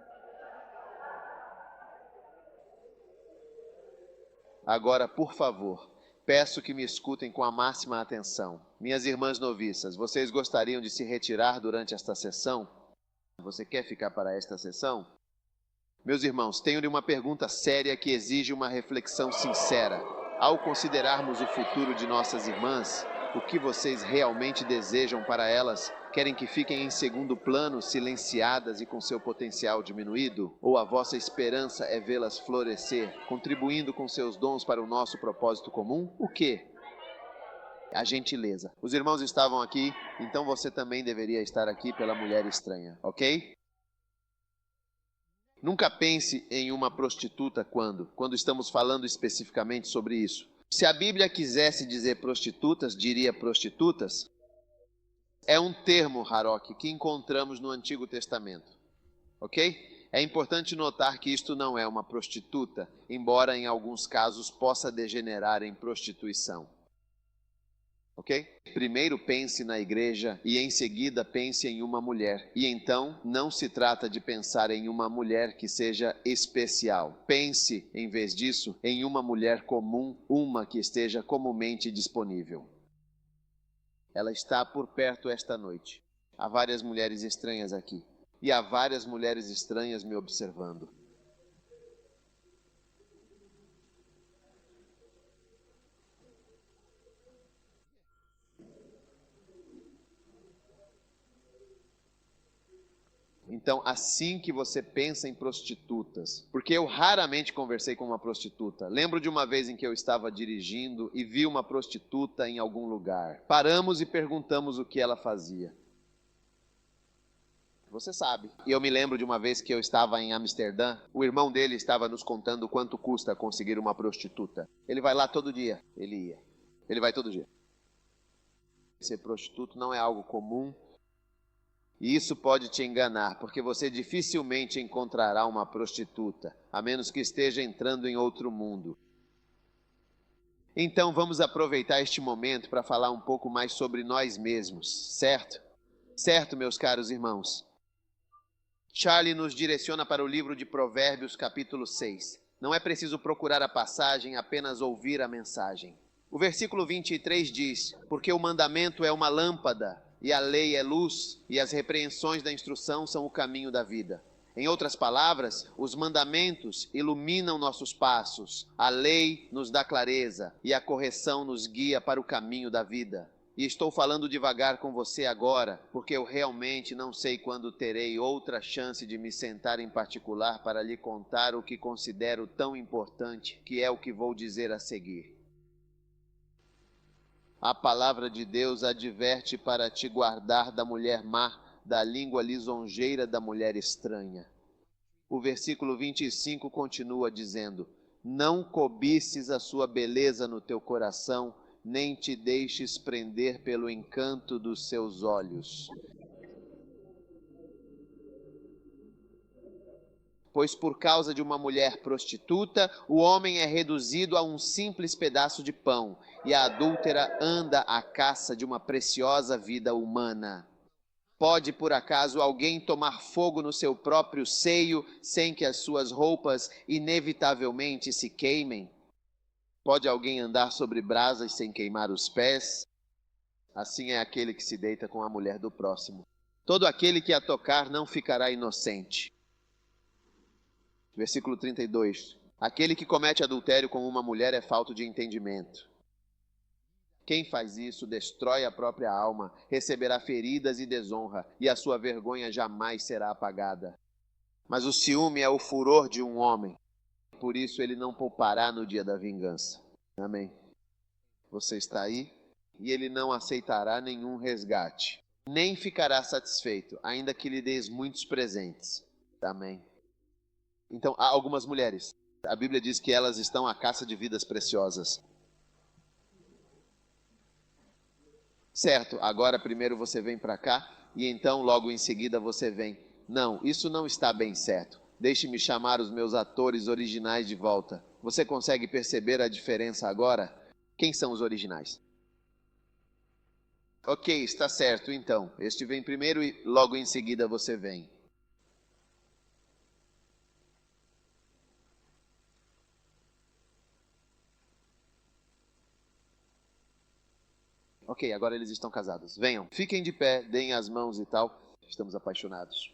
Agora, por favor, peço que me escutem com a máxima atenção. Minhas irmãs noviças, vocês gostariam de se retirar durante esta sessão? Você quer ficar para esta sessão? Meus irmãos, tenho-lhe uma pergunta séria que exige uma reflexão sincera. Ao considerarmos o futuro de nossas irmãs, o que vocês realmente desejam para elas? Querem que fiquem em segundo plano, silenciadas e com seu potencial diminuído? Ou a vossa esperança é vê-las florescer, contribuindo com seus dons para o nosso propósito comum? O quê? A gentileza. Os irmãos estavam aqui, então você também deveria estar aqui pela mulher estranha, ok? Nunca pense em uma prostituta quando estamos falando especificamente sobre isso. Se a Bíblia quisesse dizer prostitutas, diria prostitutas. É um termo, Haroque, que encontramos no Antigo Testamento, ok? É importante notar que isto não é uma prostituta, embora em alguns casos possa degenerar em prostituição. Ok? Primeiro pense na igreja e em seguida pense em uma mulher. E então não se trata de pensar em uma mulher que seja especial. Pense, em vez disso, em uma mulher comum, uma que esteja comumente disponível. Ela está por perto esta noite. Há várias mulheres estranhas aqui. E há várias mulheres estranhas me observando. Então, assim que você pensa em prostitutas, porque eu raramente conversei com uma prostituta. Lembro de uma vez em que eu estava dirigindo e vi uma prostituta em algum lugar. Paramos e perguntamos o que ela fazia. Você sabe. E eu me lembro de uma vez que eu estava em Amsterdã, o irmão dele estava nos contando quanto custa conseguir uma prostituta. Ele vai lá todo dia. Ele ia. Ele vai todo dia. Ser prostituto não é algo comum. E isso pode te enganar, porque você dificilmente encontrará uma prostituta, a menos que esteja entrando em outro mundo. Então vamos aproveitar este momento para falar um pouco mais sobre nós mesmos, certo? Certo, meus caros irmãos? Charlie nos direciona para o livro de Provérbios, capítulo 6. Não é preciso procurar a passagem, apenas ouvir a mensagem. O versículo 23 diz: porque o mandamento é uma lâmpada, e a lei é luz, e as repreensões da instrução são o caminho da vida. Em outras palavras, os mandamentos iluminam nossos passos, a lei nos dá clareza, e a correção nos guia para o caminho da vida. E estou falando devagar com você agora, porque eu realmente não sei quando terei outra chance de me sentar em particular para lhe contar o que considero tão importante, que é o que vou dizer a seguir. A palavra de Deus adverte para te guardar da mulher má, da língua lisonjeira da mulher estranha. O versículo 25 continua dizendo: não cobices a sua beleza no teu coração, nem te deixes prender pelo encanto dos seus olhos. Pois por causa de uma mulher prostituta, o homem é reduzido a um simples pedaço de pão, e a adúltera anda à caça de uma preciosa vida humana. Pode, por acaso, alguém tomar fogo no seu próprio seio, sem que as suas roupas inevitavelmente se queimem? Pode alguém andar sobre brasas sem queimar os pés? Assim é aquele que se deita com a mulher do próximo. Todo aquele que a tocar não ficará inocente. Versículo 32. Aquele que comete adultério com uma mulher é falto de entendimento. Quem faz isso destrói a própria alma, receberá feridas e desonra, e a sua vergonha jamais será apagada. Mas o ciúme é o furor de um homem, por isso ele não poupará no dia da vingança. Amém. Você está aí? E ele não aceitará nenhum resgate, nem ficará satisfeito, ainda que lhe des muitos presentes. Amém. Então, há algumas mulheres. A Bíblia diz que elas estão à caça de vidas preciosas. Certo, agora primeiro você vem para cá e então logo em seguida você vem. Não, isso não está bem certo. Deixe-me chamar os meus atores originais de volta. Você consegue perceber a diferença agora? Quem são os originais? Ok, está certo então. Este vem primeiro e logo em seguida você vem. Ok, agora eles estão casados. Venham, fiquem de pé, deem as mãos e tal. Estamos apaixonados.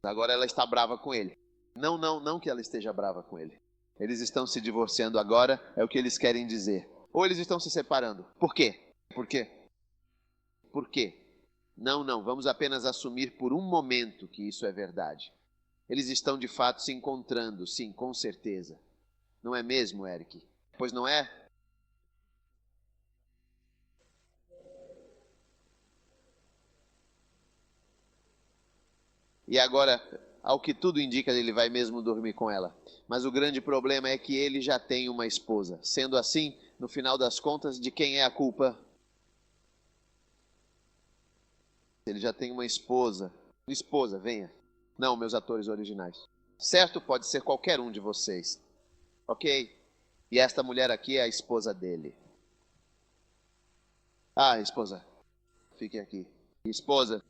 Agora ela está brava com ele. Não que ela esteja brava com ele. Eles estão se divorciando agora, é o que eles querem dizer. Ou eles estão se separando. Por quê? Por quê? Por quê? Não, vamos apenas assumir por um momento que isso é verdade. Eles estão de fato se encontrando, sim, com certeza. Não é mesmo, Eric? Pois não é? E agora, Ao que tudo indica, ele vai mesmo dormir com ela. Mas o grande problema é que ele já tem uma esposa. Sendo assim, no final das contas, de quem é a culpa? Ele já tem uma esposa. Esposa, venha. Não, meus atores originais. Certo? Pode ser qualquer um de vocês. Ok? E esta mulher aqui é a esposa dele. Ah, esposa. Fique aqui. Esposa.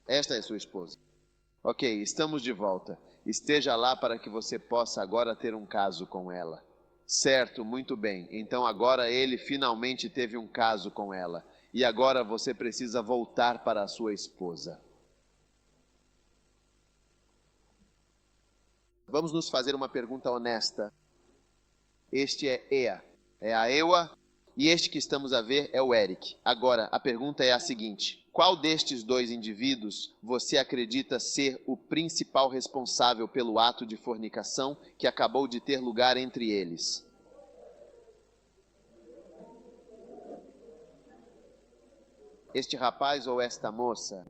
Esta é sua esposa. Ok, estamos de volta. Esteja lá para que você possa agora ter um caso com ela. Certo, muito bem. Então agora ele finalmente teve um caso com ela. E agora você precisa voltar para a sua esposa. Vamos nos fazer uma pergunta honesta. Este é Ea, é a Ewa, e este que estamos a ver é o Eric. Agora, a pergunta é a seguinte: qual destes dois indivíduos você acredita ser o principal responsável pelo ato de fornicação que acabou de ter lugar entre eles? Este rapaz ou esta moça?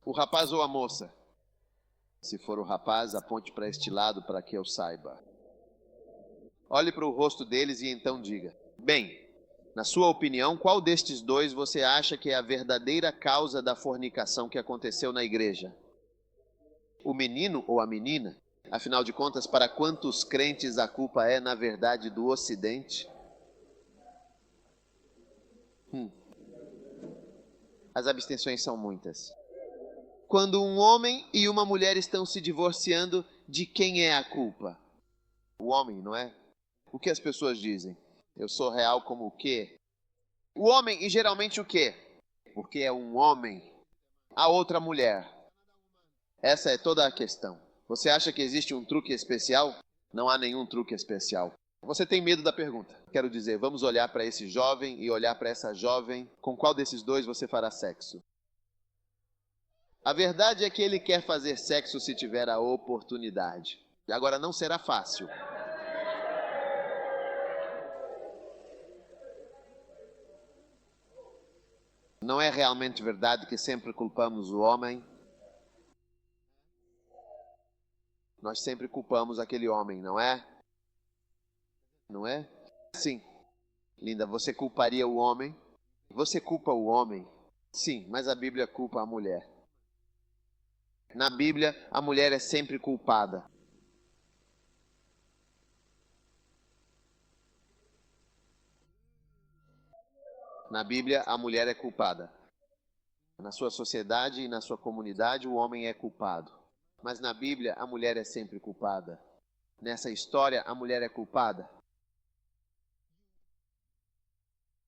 O rapaz ou a moça? Se for o rapaz, aponte para este lado para que eu saiba. Olhe para o rosto deles e então diga: bem, na sua opinião, qual destes dois você acha que é a verdadeira causa da fornicação que aconteceu na igreja? O menino ou a menina? Afinal de contas, para quantos crentes a culpa é, na verdade, do Ocidente? As abstenções são muitas. Quando um homem e uma mulher estão se divorciando, de quem é a culpa? O homem, não é? O que as pessoas dizem? Eu sou real como o quê? O homem, e geralmente o quê? Porque é um homem. A outra mulher. Essa é toda a questão. Você acha que existe um truque especial? Não há nenhum truque especial. Você tem medo da pergunta. Quero dizer, vamos olhar para esse jovem e olhar para essa jovem. Com qual desses dois você fará sexo? A verdade é que ele quer fazer sexo se tiver a oportunidade. Agora, não será fácil. Não é realmente verdade que sempre culpamos o homem? Nós sempre culpamos aquele homem, não é? Não é? Sim. Linda, você culparia o homem? Você culpa o homem? Sim, mas a Bíblia culpa a mulher. Na Bíblia, a mulher é sempre culpada. Na Bíblia, a mulher é culpada. Na sua sociedade e na sua comunidade, o homem é culpado. Mas na Bíblia, a mulher é sempre culpada. Nessa história, a mulher é culpada.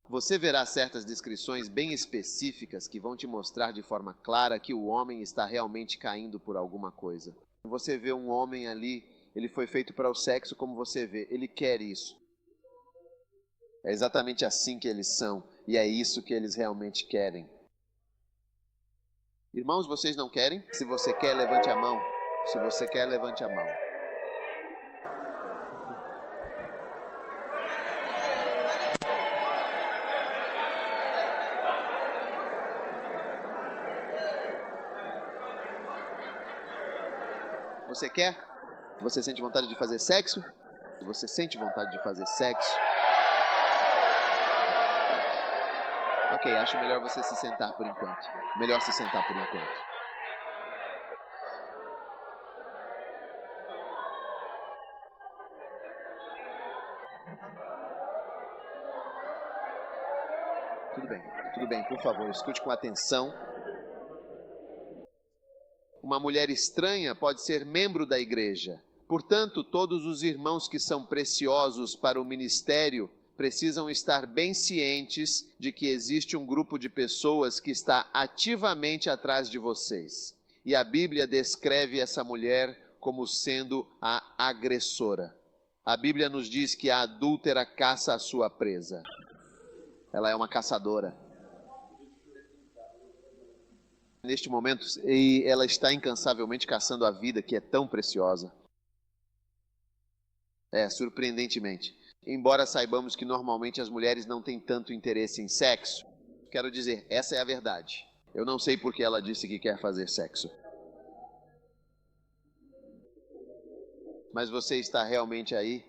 Você verá certas descrições bem específicas que vão te mostrar de forma clara que o homem está realmente caindo por alguma coisa. Você vê um homem ali, ele foi feito para o sexo como você vê, ele quer isso. É exatamente assim que eles são, e é isso que eles realmente querem. Irmãos, vocês não querem? Se você quer, levante a mão. Se você quer, levante a mão. Você quer? Você sente vontade de fazer sexo? Você sente vontade de fazer sexo? Ok, acho melhor você se sentar por enquanto. Melhor se sentar por enquanto. Tudo bem, por favor, escute com atenção. Uma mulher estranha pode ser membro da igreja. Portanto, todos os irmãos que são preciosos para o ministério precisam estar bem cientes de que existe um grupo de pessoas que está ativamente atrás de vocês. E a Bíblia descreve essa mulher como sendo a agressora. A Bíblia nos diz que a adúltera caça a sua presa. Ela é uma caçadora. Neste momento, e ela está incansavelmente caçando a vida que é tão preciosa. Surpreendentemente. Embora saibamos que normalmente as mulheres não têm tanto interesse em sexo, Quero dizer, essa é a verdade. Eu não sei por que ela disse que quer fazer sexo. Mas você está realmente aí?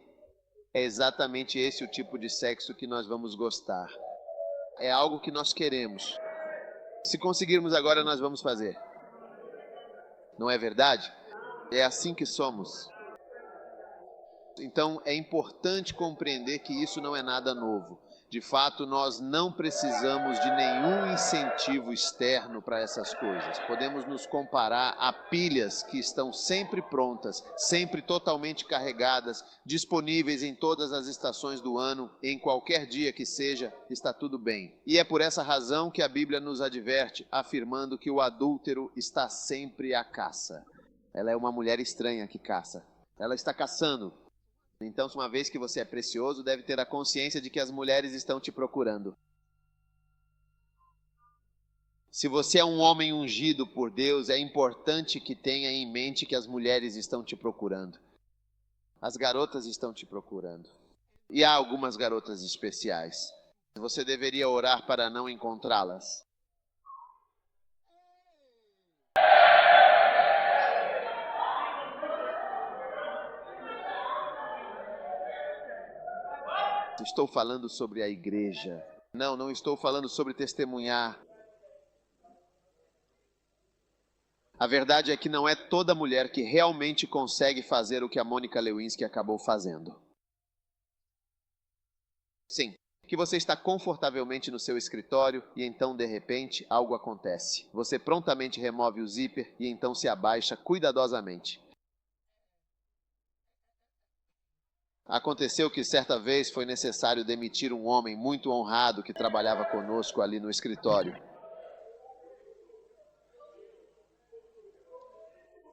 É exatamente esse o tipo de sexo que nós vamos gostar. É algo que nós queremos. Se conseguirmos agora, nós vamos fazer. Não é verdade? É assim que somos. Então, é importante compreender que isso não é nada novo. De fato, nós não precisamos de nenhum incentivo externo para essas coisas. Podemos nos comparar a pilhas que estão sempre prontas, sempre totalmente carregadas, disponíveis em todas as estações do ano, em qualquer dia que seja, está tudo bem. E é por essa razão que a Bíblia nos adverte, afirmando que o adúltero está sempre à caça. Ela é uma mulher estranha que caça. Ela está caçando. Então, uma vez que você é precioso, deve ter a consciência de que as mulheres estão te procurando. Se você é um homem ungido por Deus, é importante que tenha em mente que as mulheres estão te procurando. As garotas estão te procurando. E há algumas garotas especiais. Você deveria orar para não encontrá-las. Estou falando sobre a igreja. Não estou falando sobre testemunhar. A verdade é que não é toda mulher que realmente consegue fazer o que a Mônica Lewinsky acabou fazendo. Sim, que você está confortavelmente no seu escritório e então, de repente, algo acontece. Você prontamente remove o zíper e então se abaixa cuidadosamente. Aconteceu que certa vez foi necessário demitir um homem muito honrado que trabalhava conosco ali no escritório.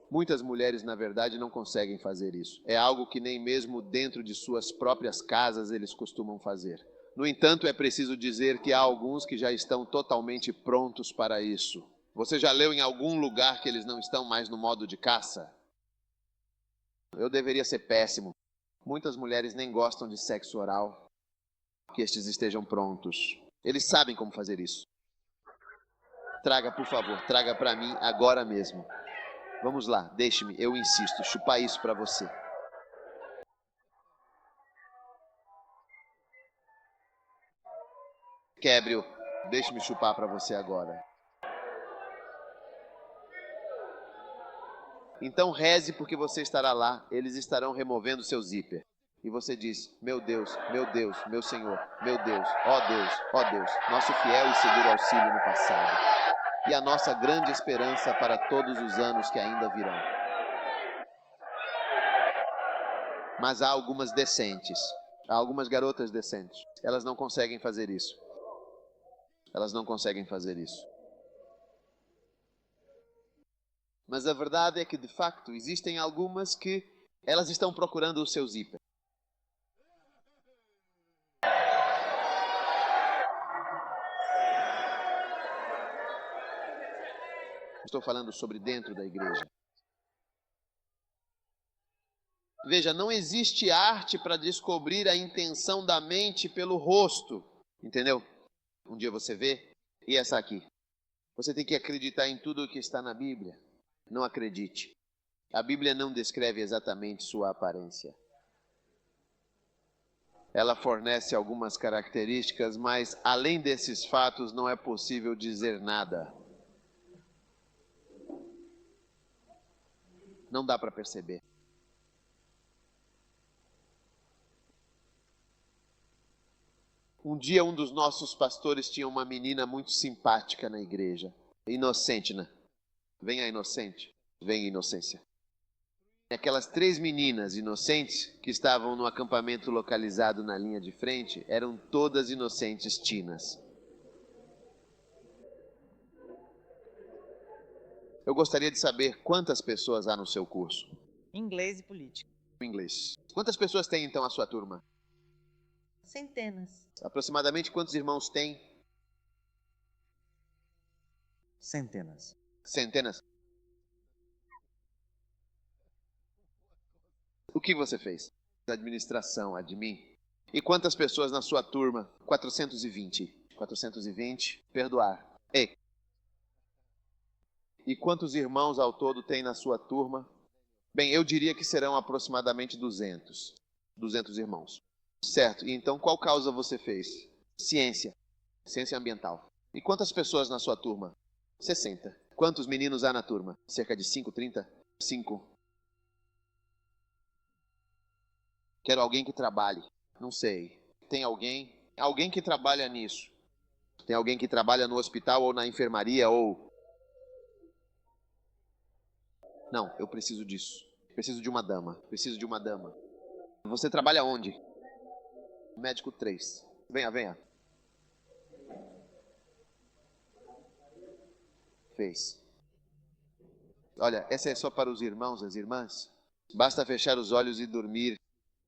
Muitas mulheres, na verdade, não conseguem fazer isso. É algo que nem mesmo dentro de suas próprias casas eles costumam fazer. No entanto, é preciso dizer que há alguns que já estão totalmente prontos para isso. Você já leu em algum lugar que eles não estão mais no modo de caça? Eu deveria ser péssimo. Muitas mulheres nem gostam de sexo oral, que estes estejam prontos. Eles sabem como fazer isso. Traga, por favor, traga para mim agora mesmo. Vamos lá, deixe-me, eu insisto, chupar isso para você. Quebre-o, deixe-me chupar para você agora. Então reze porque você estará lá, eles estarão removendo seu zíper. E você diz, meu Deus, meu Senhor, meu Deus, ó Deus, nosso fiel e seguro auxílio no passado. E a nossa grande esperança para todos os anos que ainda virão. Mas há algumas decentes, há algumas garotas decentes. Elas não conseguem fazer isso. Elas não conseguem fazer isso. Mas a verdade é que, de facto, existem algumas que elas estão procurando o seu zíper. Estou falando sobre dentro da igreja. Veja, não existe arte para descobrir a intenção da mente pelo rosto. Entendeu? Um dia você vê, e essa aqui. Você tem que acreditar em tudo o que está na Bíblia. Não acredite. A Bíblia não descreve exatamente sua aparência. Ela fornece algumas características, mas além desses fatos não é possível dizer nada. Não dá para perceber. Um dia um dos nossos pastores tinha uma menina muito simpática na igreja. Inocente, né? Vem a inocente, vem a inocência. Aquelas 3 meninas inocentes que estavam no acampamento localizado na linha de frente eram todas inocentes tinas. Eu gostaria de saber quantas pessoas há no seu curso. Inglês e política. Inglês. Quantas pessoas tem então a sua turma? Centenas. Aproximadamente quantos irmãos tem? Centenas. Centenas. O que você fez? Administração, admin. E quantas pessoas na sua turma? 420. 420. Perdoar. Ei. E quantos irmãos ao todo tem na sua turma? Bem, eu diria que serão aproximadamente 200. 200 irmãos. Certo. E então qual causa você fez? Ciência. Ciência ambiental. E quantas pessoas na sua turma? 60. Quantos meninos há na turma? Cerca de 5, 30? 5. Quero alguém que trabalhe. Não sei. Tem alguém? Alguém que trabalha nisso. Tem alguém que trabalha no hospital ou na enfermaria ou... Não, eu preciso disso. Preciso de uma dama. Preciso de uma dama. Você trabalha onde? Médico 3. Venha, venha. Fez. Olha, essa é só para os irmãos, as irmãs. Basta fechar os olhos e dormir,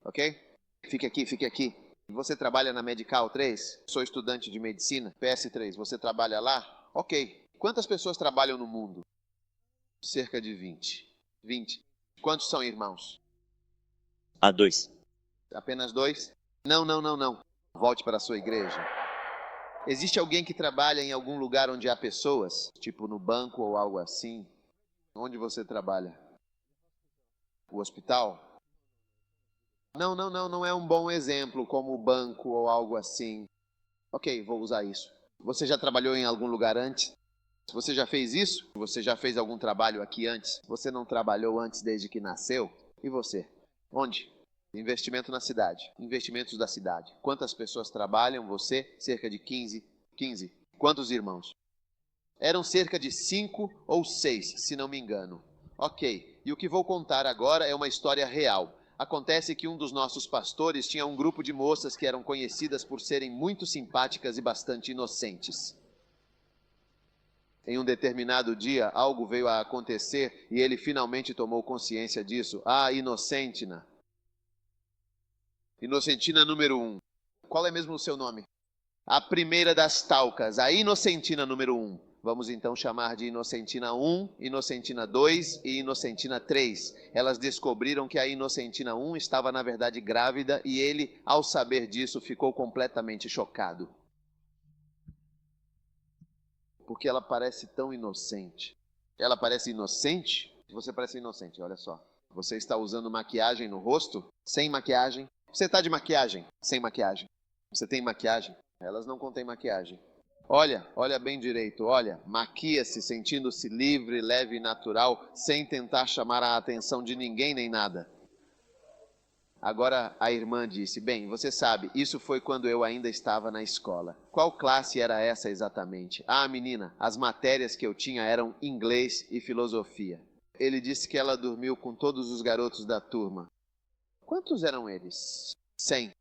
ok? Fique aqui, fique aqui. Você trabalha na Medical 3? Sou estudante de medicina. PS3, você trabalha lá? Ok. Quantas pessoas trabalham no mundo? Cerca de 20. 20. Quantos são irmãos? Há 2. Apenas 2? Não, não, não, não. Volte para a sua igreja. Existe alguém que trabalha em algum lugar onde há pessoas? Tipo no banco ou algo assim? Onde você trabalha? O hospital? Não, não, não, não é um bom exemplo como o banco ou algo assim. Ok, vou usar isso. Você já trabalhou em algum lugar antes? Você já fez isso? Você já fez algum trabalho aqui antes? Você não trabalhou antes desde que nasceu? E você? Onde? Investimento na cidade. Investimentos da cidade. Quantas pessoas trabalham? Você? Cerca de 15. 15. Quantos irmãos? Eram cerca de 5 ou 6, se não me engano. Ok, e o que vou contar agora é uma história real. Acontece que um dos nossos pastores tinha um grupo de moças que eram conhecidas por serem muito simpáticas e bastante inocentes. Em um determinado dia, algo veio a acontecer e ele finalmente tomou consciência disso. Ah, Inocentina. Inocentina número 1. Qual é mesmo o seu nome? A primeira das Talcas, a Inocentina número 1. Vamos então chamar de Inocentina 1, Inocentina 2 e Inocentina 3. Elas descobriram que a Inocentina 1 estava na verdade grávida e ele, ao saber disso, ficou completamente chocado. Porque ela parece tão inocente. Ela parece inocente? Você parece inocente, olha só. Você está usando maquiagem no rosto? Sem maquiagem? Você está de maquiagem? Sem maquiagem. Você tem maquiagem? Elas não contêm maquiagem. Olha, olha bem direito, olha. Maquia-se sentindo-se livre, leve e natural, sem tentar chamar a atenção de ninguém nem nada. Agora a irmã disse, bem, você sabe, isso foi quando eu ainda estava na escola. Qual classe era essa exatamente? Ah, menina, as matérias que eu tinha eram inglês e filosofia. Ele disse que ela dormiu com todos os garotos da turma. Quantos eram eles? 100.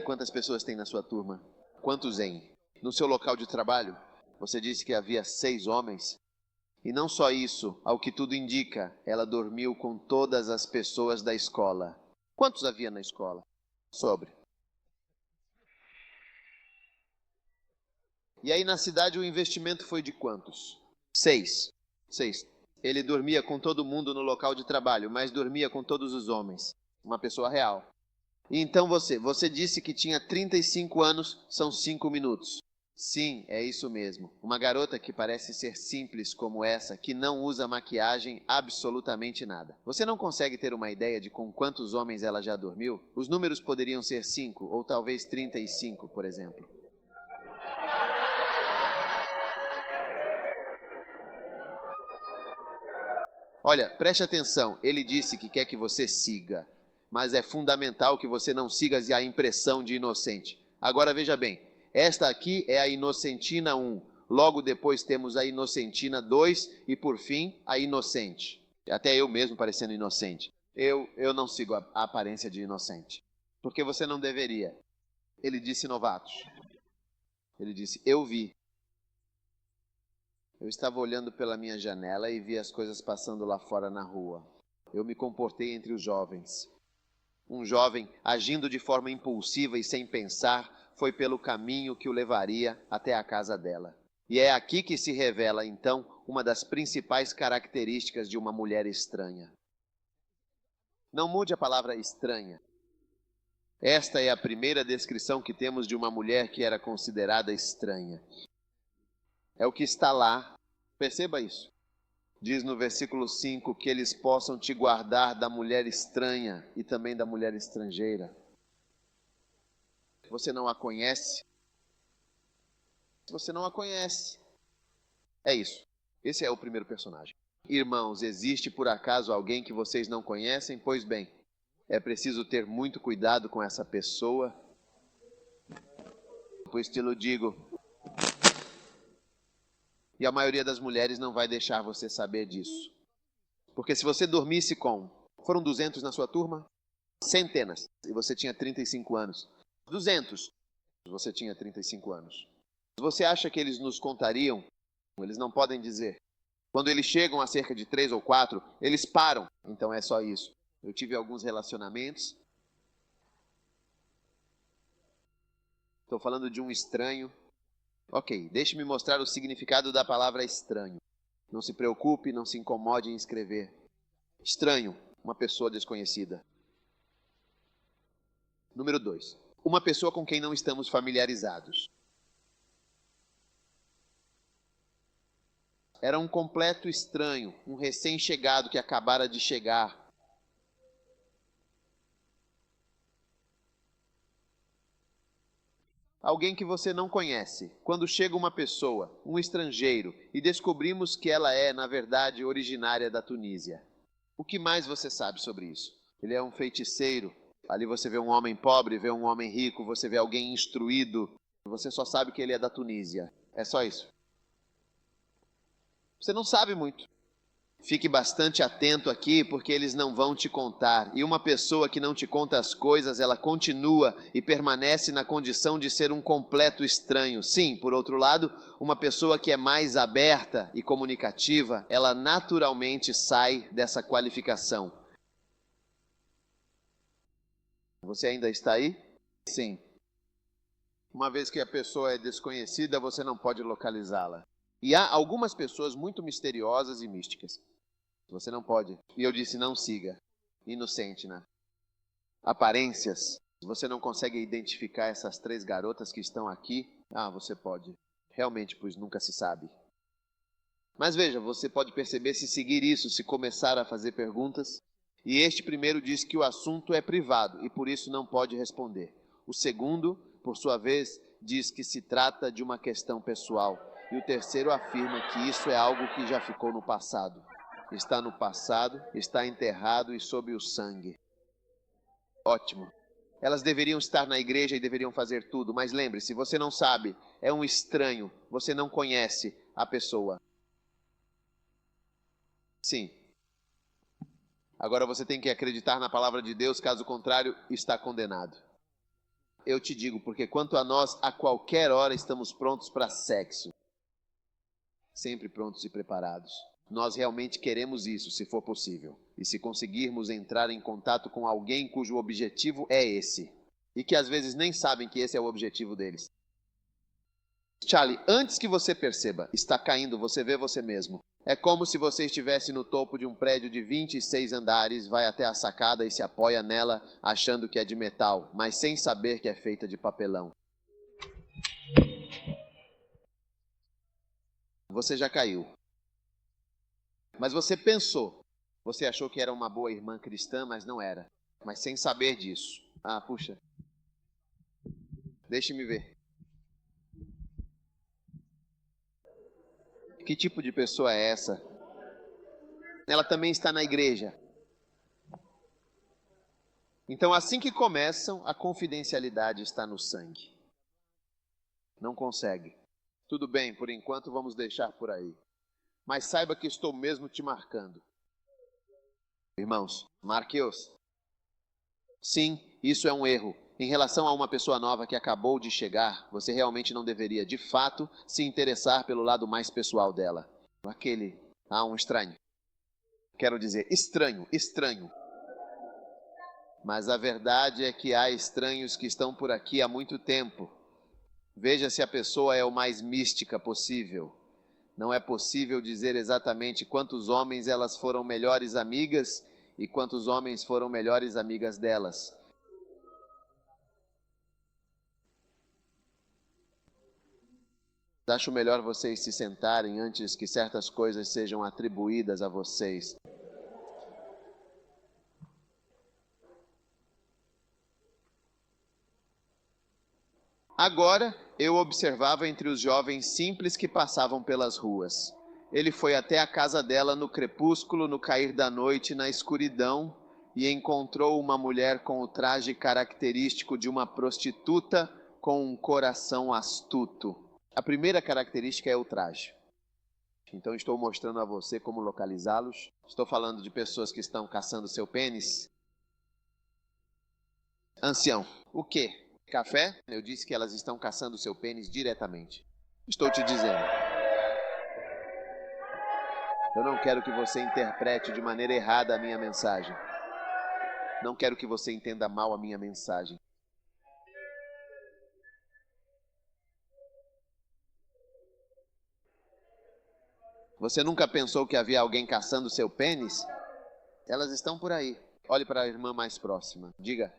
Quantas pessoas tem na sua turma? Quantos em? No seu local de trabalho? Você disse que havia 6 homens. E não só isso, ao que tudo indica, ela dormiu com todas as pessoas da escola. Quantos havia na escola? Sobre. E aí na cidade o investimento foi de quantos? 6. 6. Ele dormia com todo mundo no local de trabalho, mas dormia com todos os homens. Uma pessoa real. E então você disse que tinha 35 anos, são 5 minutos. Sim, é isso mesmo. Uma garota que parece ser simples como essa, que não usa maquiagem absolutamente nada. Você não consegue ter uma ideia de com quantos homens ela já dormiu? Os números poderiam ser 5 ou talvez 35, por exemplo. Olha, preste atenção, ele disse que quer que você siga, mas é fundamental que você não siga a impressão de inocente. Agora veja bem, esta aqui é a Inocentina 1, logo depois temos a Inocentina 2 e por fim a Inocente. Até eu mesmo parecendo inocente. Eu não sigo a aparência de inocente, porque você não deveria. Ele disse novatos. Ele disse: eu vi. Eu estava olhando pela minha janela e vi as coisas passando lá fora na rua. Eu me comportei entre os jovens. Um jovem, agindo de forma impulsiva e sem pensar, foi pelo caminho que o levaria até a casa dela. E é aqui que se revela, então, uma das principais características de uma mulher estranha. Não mude a palavra estranha. Esta é a primeira descrição que temos de uma mulher que era considerada estranha. É o que está lá. Perceba isso. Diz no versículo 5 que eles possam te guardar da mulher estranha e também da mulher estrangeira. Você não a conhece? Você não a conhece. É isso. Esse é o primeiro personagem. Irmãos, existe por acaso alguém que vocês não conhecem? Pois bem, é preciso ter muito cuidado com essa pessoa. Pois te lo digo. E a maioria das mulheres não vai deixar você saber disso. Porque se você dormisse com... Foram 200 na sua turma? Centenas. E você tinha 35 anos. 200. Você tinha 35 anos. Você acha que eles nos contariam? Eles não podem dizer. Quando eles chegam a cerca de 3 ou 4, eles param. Então é só isso. Eu tive alguns relacionamentos. Estou falando de um estranho. Ok, deixe-me mostrar o significado da palavra estranho. Não se preocupe, não se incomode em escrever. Estranho, uma pessoa desconhecida. Número 2. Uma pessoa com quem não estamos familiarizados. Era um completo estranho, um recém-chegado que acabara de chegar. Alguém que você não conhece. Quando chega uma pessoa, um estrangeiro, e descobrimos que ela é, na verdade, originária da Tunísia. O que mais você sabe sobre isso? Ele é um feiticeiro. Ali você vê um homem pobre, vê um homem rico, você vê alguém instruído. Você só sabe que ele é da Tunísia. É só isso. Você não sabe muito. Fique bastante atento aqui, porque eles não vão te contar. E uma pessoa que não te conta as coisas, ela continua e permanece na condição de ser um completo estranho. Sim, por outro lado, uma pessoa que é mais aberta e comunicativa, ela naturalmente sai dessa qualificação. Você ainda está aí? Sim. Uma vez que a pessoa é desconhecida, você não pode localizá-la. E há algumas pessoas muito misteriosas e místicas. Você não pode. E eu disse, não siga. Inocente, né? Aparências. Você não consegue identificar essas 3 garotas que estão aqui? Ah, você pode. Realmente, pois nunca se sabe. Mas veja, você pode perceber se seguir isso, se começar a fazer perguntas. E este primeiro diz que o assunto é privado e por isso não pode responder. O segundo, por sua vez, diz que se trata de uma questão pessoal. E o terceiro afirma que isso é algo que já ficou no passado. Está no passado, está enterrado e sob o sangue. Ótimo. Elas deveriam estar na igreja e deveriam fazer tudo, mas lembre-se, você não sabe, é um estranho, você não conhece a pessoa. Sim. Agora você tem que acreditar na palavra de Deus, caso contrário, está condenado. Eu te digo, porque quanto a nós, a qualquer hora estamos prontos para sexo. Sempre prontos e preparados. Nós realmente queremos isso, se for possível. E se conseguirmos entrar em contato com alguém cujo objetivo é esse. E que às vezes nem sabem que esse é o objetivo deles. Charlie, antes que você perceba, está caindo, você vê você mesmo. É como se você estivesse no topo de um prédio de 26 andares, vai até a sacada e se apoia nela, achando que é de metal, mas sem saber que é feita de papelão. Você já caiu. Mas você pensou. Você achou que era uma boa irmã cristã, mas não era. Mas sem saber disso. Ah, puxa. Deixe-me ver. Que tipo de pessoa é essa? Ela também está na igreja. Então, assim que começam, a confidencialidade está no sangue. Não consegue. Tudo bem, por enquanto vamos deixar por aí. Mas saiba que estou mesmo te marcando. Irmãos, marque-os. Sim, isso é um erro. Em relação a uma pessoa nova que acabou de chegar, você realmente não deveria, de fato, se interessar pelo lado mais pessoal dela. Um estranho. Quero dizer, estranho. Mas a verdade é que há estranhos que estão por aqui há muito tempo. Veja se a pessoa é o mais mística possível. Não é possível dizer exatamente quantos homens elas foram melhores amigas e quantos homens foram melhores amigas delas. Acho melhor vocês se sentarem antes que certas coisas sejam atribuídas a vocês. Agora, eu observava entre os jovens simples que passavam pelas ruas. Ele foi até a casa dela no crepúsculo, no cair da noite, na escuridão, e encontrou uma mulher com o traje característico de uma prostituta com um coração astuto. A primeira característica é o traje. Então estou mostrando a você como localizá-los. Estou falando de pessoas que estão caçando seu pênis. Ancião, o quê? Café? Eu disse que elas estão caçando seu pênis diretamente. Estou te dizendo. Eu não quero que você interprete de maneira errada a minha mensagem. Não quero que você entenda mal a minha mensagem. Você nunca pensou que havia alguém caçando seu pênis? Elas estão por aí. Olhe para a irmã mais próxima. Diga.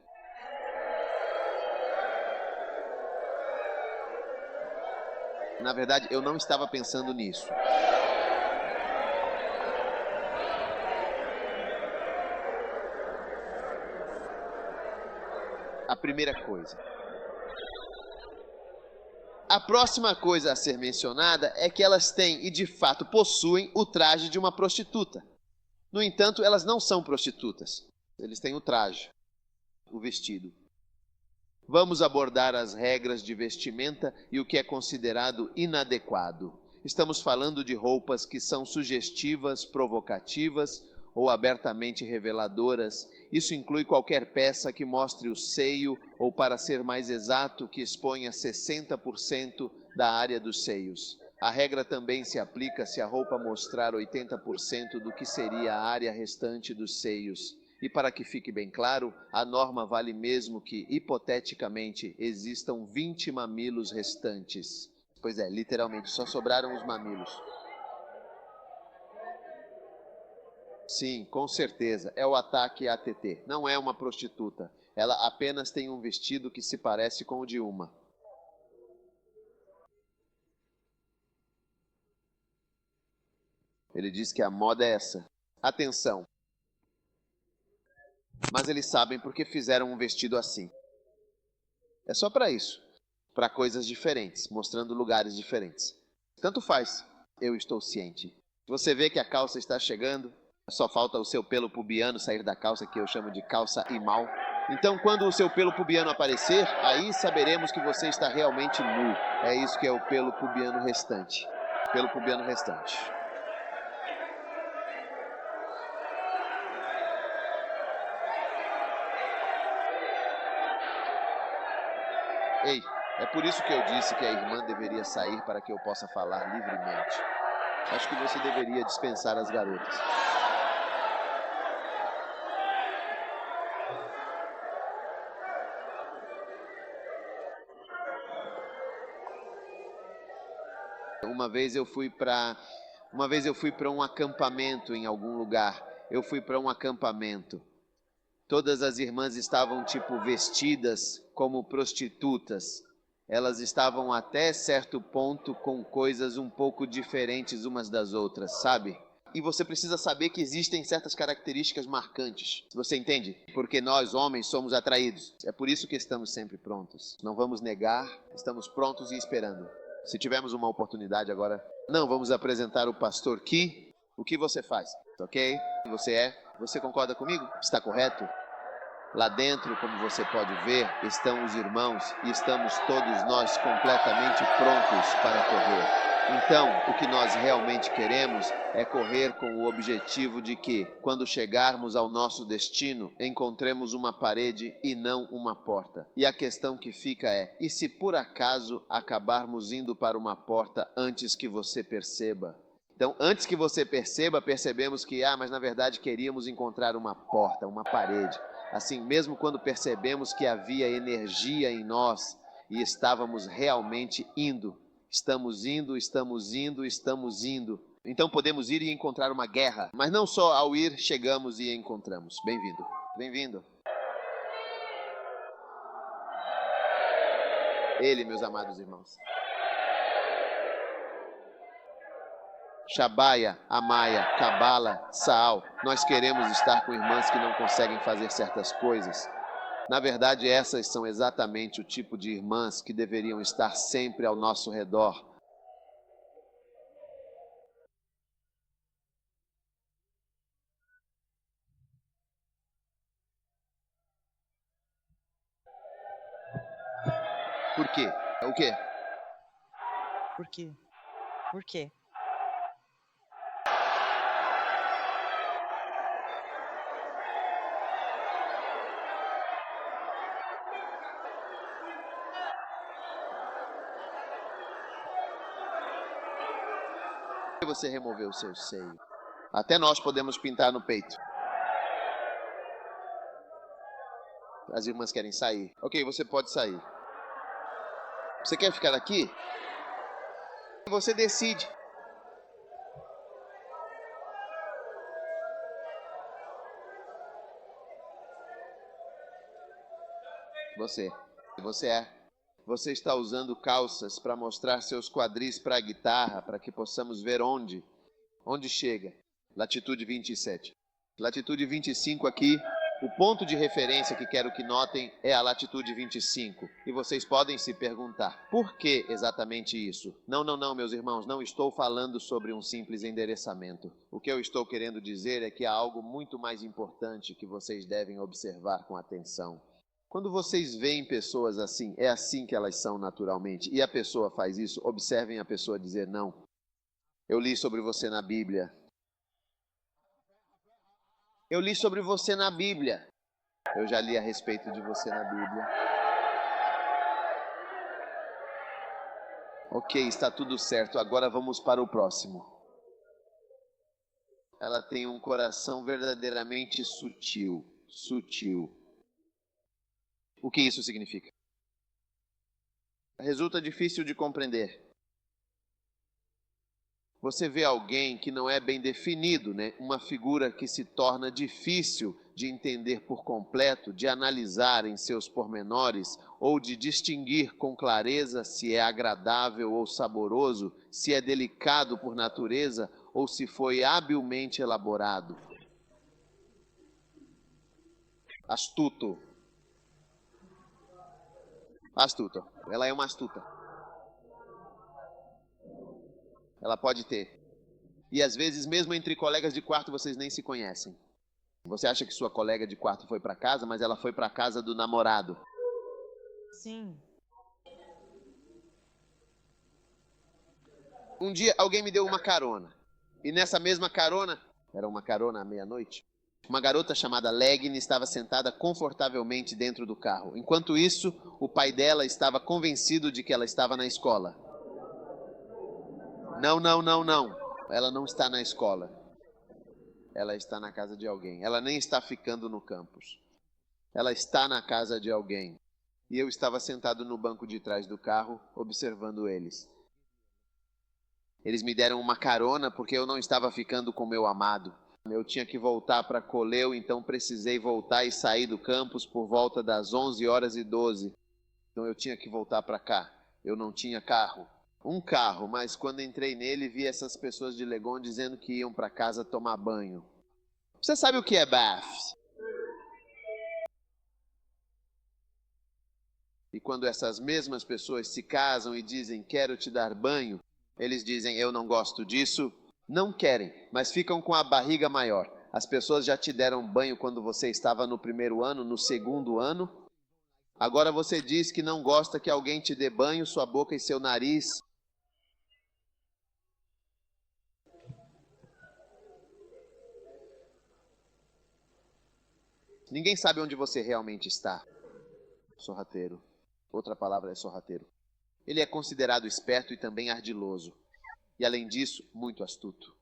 Na verdade, eu não estava pensando nisso. A primeira coisa. A próxima coisa a ser mencionada é que elas têm e de fato possuem o traje de uma prostituta. No entanto, elas não são prostitutas. Eles têm o traje, o vestido. Vamos abordar as regras de vestimenta e o que é considerado inadequado. Estamos falando de roupas que são sugestivas, provocativas ou abertamente reveladoras. Isso inclui qualquer peça que mostre o seio ou, para ser mais exato, que exponha 60% da área dos seios. A regra também se aplica se a roupa mostrar 80% do que seria a área restante dos seios. E para que fique bem claro, a norma vale mesmo que, hipoteticamente, existam 20 mamilos restantes. Pois é, literalmente, só sobraram os mamilos. Sim, com certeza, é o ataque ATT. Não é uma prostituta. Ela apenas tem um vestido que se parece com o de uma. Ele diz que a moda é essa. Atenção. Mas eles sabem porque fizeram um vestido assim. É só para isso. Para coisas diferentes, mostrando lugares diferentes. Tanto faz. Eu estou ciente. Você vê que a calça está chegando. Só falta o seu pelo pubiano sair da calça, que eu chamo de calça imal. Então, quando o seu pelo pubiano aparecer, aí saberemos que você está realmente nu. É isso que é o pelo pubiano restante. Pelo pubiano restante. Ei, é por isso que eu disse que a irmã deveria sair para que eu possa falar livremente. Acho que você deveria dispensar as garotas. Uma vez eu fui para um acampamento em algum lugar. Eu fui para um acampamento. Todas as irmãs estavam vestidas como prostitutas. Elas estavam até certo ponto com coisas um pouco diferentes umas das outras, sabe? E você precisa saber que existem certas características marcantes. Você entende? Porque nós, homens, somos atraídos. É por isso que estamos sempre prontos. Não vamos negar, estamos prontos e esperando. Se tivermos uma oportunidade agora, não, vamos apresentar o pastor Ki. O que você faz? Ok? Você concorda comigo? Está correto? Lá dentro, como você pode ver, estão os irmãos e estamos todos nós completamente prontos para correr. Então, o que nós realmente queremos é correr com o objetivo de que, quando chegarmos ao nosso destino, encontremos uma parede e não uma porta. E a questão que fica é: e se por acaso acabarmos indo para uma porta antes que você perceba? Então, antes que você perceba, percebemos que, mas na verdade queríamos encontrar uma porta, uma parede. Assim, mesmo quando percebemos que havia energia em nós e estávamos realmente indo, estamos indo, estamos indo, estamos indo. Então podemos ir e encontrar uma guerra. Mas não só ao ir, chegamos e encontramos. Bem-vindo. Bem-vindo. Ele, meus amados irmãos. Shabaia, Amaya, Cabala, Saal. Nós queremos estar com irmãs que não conseguem fazer certas coisas. Na verdade, essas são exatamente o tipo de irmãs que deveriam estar sempre ao nosso redor. Por quê? O quê? Por quê? Por quê? Você removeu o seu seio. Até nós podemos pintar no peito. As irmãs querem sair. Ok, você pode sair. Você quer ficar aqui? Você decide. Você está usando calças para mostrar seus quadris para a guitarra, para que possamos ver onde chega. Latitude 27. Latitude 25 aqui. O ponto de referência que quero que notem é a latitude 25. E vocês podem se perguntar, por que exatamente isso? Não, meus irmãos, não estou falando sobre um simples endereçamento. O que eu estou querendo dizer é que há algo muito mais importante que vocês devem observar com atenção. Quando vocês veem pessoas assim, é assim que elas são naturalmente, e a pessoa faz isso, observem a pessoa dizer não. Eu li sobre você na Bíblia. Eu li sobre você na Bíblia. Eu já li a respeito de você na Bíblia. Ok, está tudo certo. Agora vamos para o próximo. Ela tem um coração verdadeiramente sutil. Sutil. O que isso significa? Resulta difícil de compreender. Você vê alguém que não é bem definido, né? Uma figura que se torna difícil de entender por completo, de analisar em seus pormenores ou de distinguir com clareza se é agradável ou saboroso, se é delicado por natureza ou se foi habilmente elaborado. Astuto. Astuta. Ela é uma astuta. Ela pode ter. E às vezes, mesmo entre colegas de quarto, vocês nem se conhecem. Você acha que sua colega de quarto foi para casa, mas ela foi para casa do namorado. Sim. Um dia alguém me deu uma carona. E nessa mesma carona, era uma carona à meia-noite, uma garota chamada Legny estava sentada confortavelmente dentro do carro. Enquanto isso, o pai dela estava convencido de que ela estava na escola. Não. Ela não está na escola. Ela está na casa de alguém. Ela nem está ficando no campus. Ela está na casa de alguém. E eu estava sentado no banco de trás do carro, observando eles. Eles me deram uma carona porque eu não estava ficando com meu amado. Eu tinha que voltar para Coleu, então precisei voltar e sair do campus por volta das 11h12. Então eu tinha que voltar para cá. Eu não tinha carro. Um carro, mas quando entrei nele vi essas pessoas de Legon dizendo que iam para casa tomar banho. Você sabe o que é bath? E quando essas mesmas pessoas se casam e dizem quero te dar banho, eles dizem eu não gosto disso. Não querem, mas ficam com a barriga maior. As pessoas já te deram banho quando você estava no primeiro ano, no segundo ano. Agora você diz que não gosta que alguém te dê banho, sua boca e seu nariz. Ninguém sabe onde você realmente está. Sorrateiro. Outra palavra é sorrateiro. Ele é considerado esperto e também ardiloso. E além disso, muito astuto.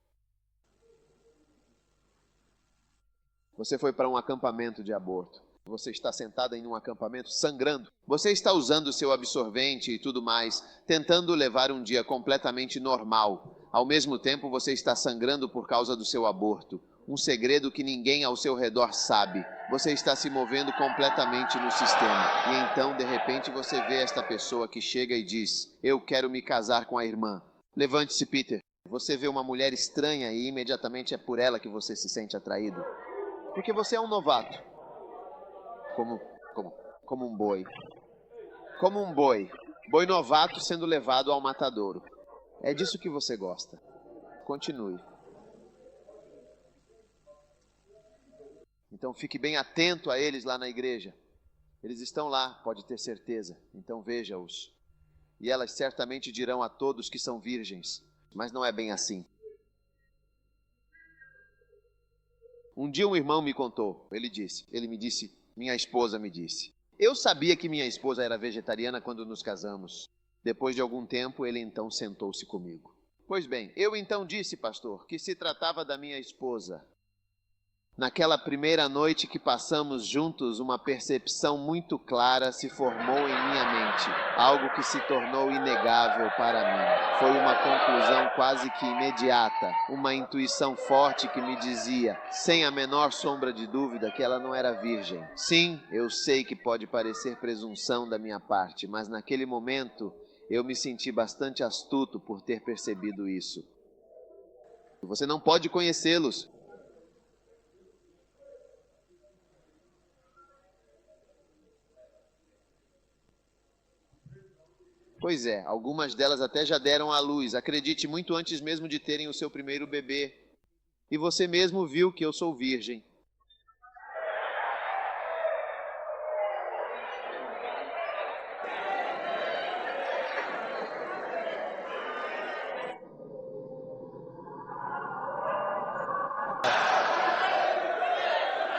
Você foi para um acampamento de aborto. Você está sentada em um acampamento sangrando. Você está usando o seu absorvente e tudo mais, tentando levar um dia completamente normal. Ao mesmo tempo, você está sangrando por causa do seu aborto. Um segredo que ninguém ao seu redor sabe. Você está se movendo completamente no sistema. E então, de repente, você vê esta pessoa que chega e diz: eu quero me casar com a irmã. Levante-se, Peter. Você vê uma mulher estranha e imediatamente é por ela que você se sente atraído. Porque você é um novato. Como um boi. Como um boi. Boi novato sendo levado ao matadouro. É disso que você gosta. Continue. Então fique bem atento a eles lá na igreja. Eles estão lá, pode ter certeza. Então veja-os. E elas certamente dirão a todos que são virgens. Mas não é bem assim. Um dia um irmão me contou. Ele me disse, minha esposa me disse. Eu sabia que minha esposa era vegetariana quando nos casamos. Depois de algum tempo, ele então sentou-se comigo. Pois bem, eu então disse, pastor, que se tratava da minha esposa. Naquela primeira noite que passamos juntos, uma percepção muito clara se formou em minha mente, algo que se tornou inegável para mim. Foi uma conclusão quase que imediata, uma intuição forte que me dizia, sem a menor sombra de dúvida, que ela não era virgem. Sim, eu sei que pode parecer presunção da minha parte, mas naquele momento eu me senti bastante astuto por ter percebido isso. Você não pode conhecê-los. Pois é, algumas delas até já deram à luz, acredite, muito antes mesmo de terem o seu primeiro bebê. E você mesmo viu que eu sou virgem.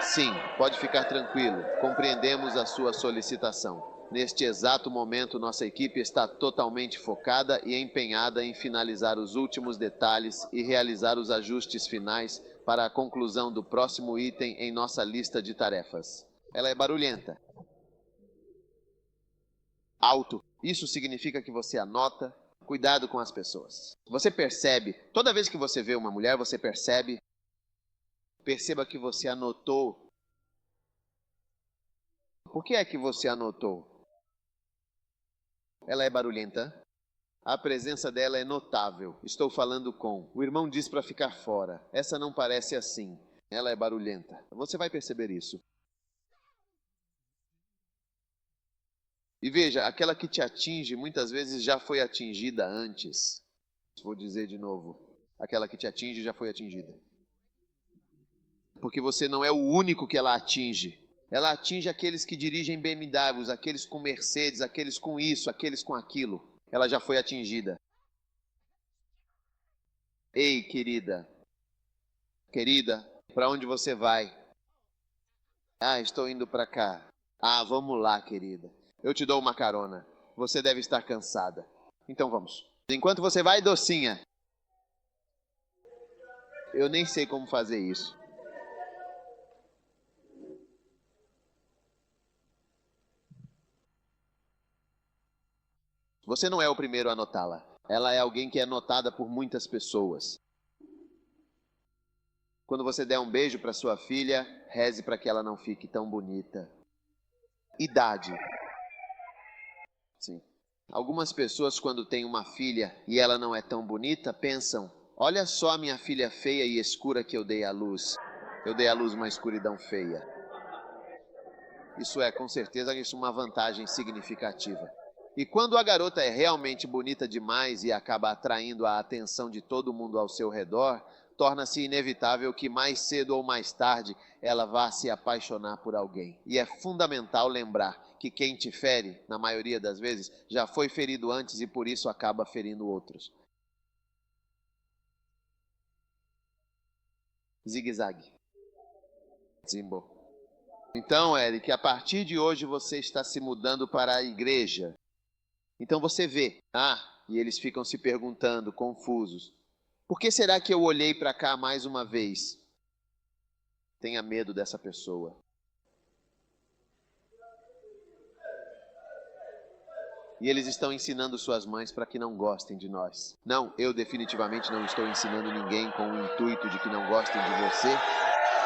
Sim, pode ficar tranquilo, compreendemos a sua solicitação. Neste exato momento, nossa equipe está totalmente focada e empenhada em finalizar os últimos detalhes e realizar os ajustes finais para a conclusão do próximo item em nossa lista de tarefas. Ela é barulhenta. Alto. Isso significa que você anota. Cuidado com as pessoas. Você percebe, toda vez que você vê uma mulher, você percebe. Perceba que você anotou. Por que é que você anotou? Ela é barulhenta. A presença dela é notável. Estou falando com. O irmão diz para ficar fora. Essa não parece assim. Ela é barulhenta. Você vai perceber isso. E veja, aquela que te atinge muitas vezes já foi atingida antes. Vou dizer de novo. Aquela que te atinge já foi atingida. Porque você não é o único que ela atinge. Ela atinge aqueles que dirigem BMWs, aqueles com Mercedes, aqueles com isso, aqueles com aquilo. Ela já foi atingida. Ei, querida. Querida, para onde você vai? Ah, estou indo para cá. Ah, vamos lá, querida. Eu te dou uma carona. Você deve estar cansada. Então vamos. Enquanto você vai, docinha. Eu nem sei como fazer isso. Você não é o primeiro a notá-la. Ela é alguém que é notada por muitas pessoas. Quando você der um beijo para sua filha, reze para que ela não fique tão bonita. Idade. Sim. Algumas pessoas, quando têm uma filha e ela não é tão bonita, pensam, olha só a minha filha feia e escura que eu dei à luz. Eu dei à luz uma escuridão feia. Isso é, com certeza, uma vantagem significativa. E quando a garota é realmente bonita demais e acaba atraindo a atenção de todo mundo ao seu redor, torna-se inevitável que mais cedo ou mais tarde ela vá se apaixonar por alguém. E é fundamental lembrar que quem te fere, na maioria das vezes, já foi ferido antes e por isso acaba ferindo outros. Zigue-zague. Zimbo. Então, Eric, a partir de hoje você está se mudando para a igreja. Então você vê, e eles ficam se perguntando, confusos. Por que será que eu olhei para cá mais uma vez? Tenha medo dessa pessoa. E eles estão ensinando suas mães para que não gostem de nós. Não, eu definitivamente não estou ensinando ninguém com o intuito de que não gostem de você.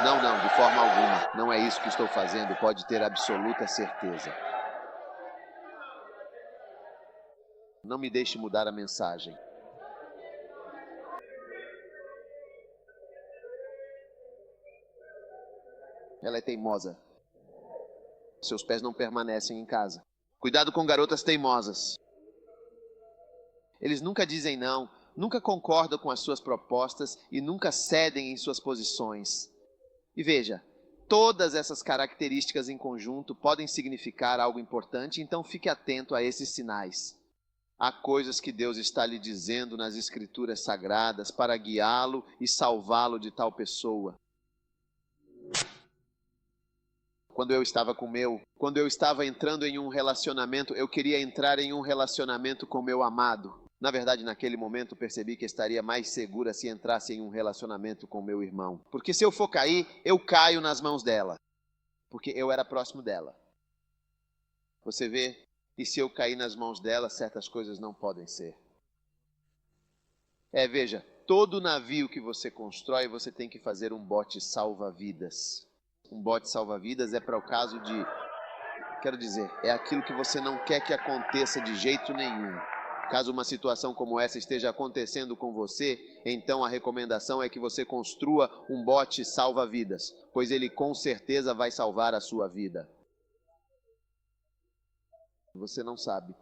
Não, de forma alguma. Não é isso que estou fazendo, pode ter absoluta certeza. Não me deixe mudar a mensagem. Ela é teimosa. Seus pés não permanecem em casa. Cuidado com garotas teimosas. Eles nunca dizem não, nunca concordam com as suas propostas e nunca cedem em suas posições. E veja, todas essas características em conjunto podem significar algo importante, então fique atento a esses sinais. Há coisas que Deus está lhe dizendo nas Escrituras Sagradas para guiá-lo e salvá-lo de tal pessoa. Quando eu estava entrando em um relacionamento, eu queria entrar em um relacionamento com meu amado. Na verdade, naquele momento, percebi que estaria mais segura se entrasse em um relacionamento com meu irmão. Porque se eu for cair, eu caio nas mãos dela. Porque eu era próximo dela. Você vê? E se eu cair nas mãos dela, certas coisas não podem ser. Veja, todo navio que você constrói, você tem que fazer um bote salva-vidas. Um bote salva-vidas é para o caso de... Quero dizer, é aquilo que você não quer que aconteça de jeito nenhum. Caso uma situação como essa esteja acontecendo com você, então a recomendação é que você construa um bote salva-vidas, pois ele com certeza vai salvar a sua vida. Você não sabe.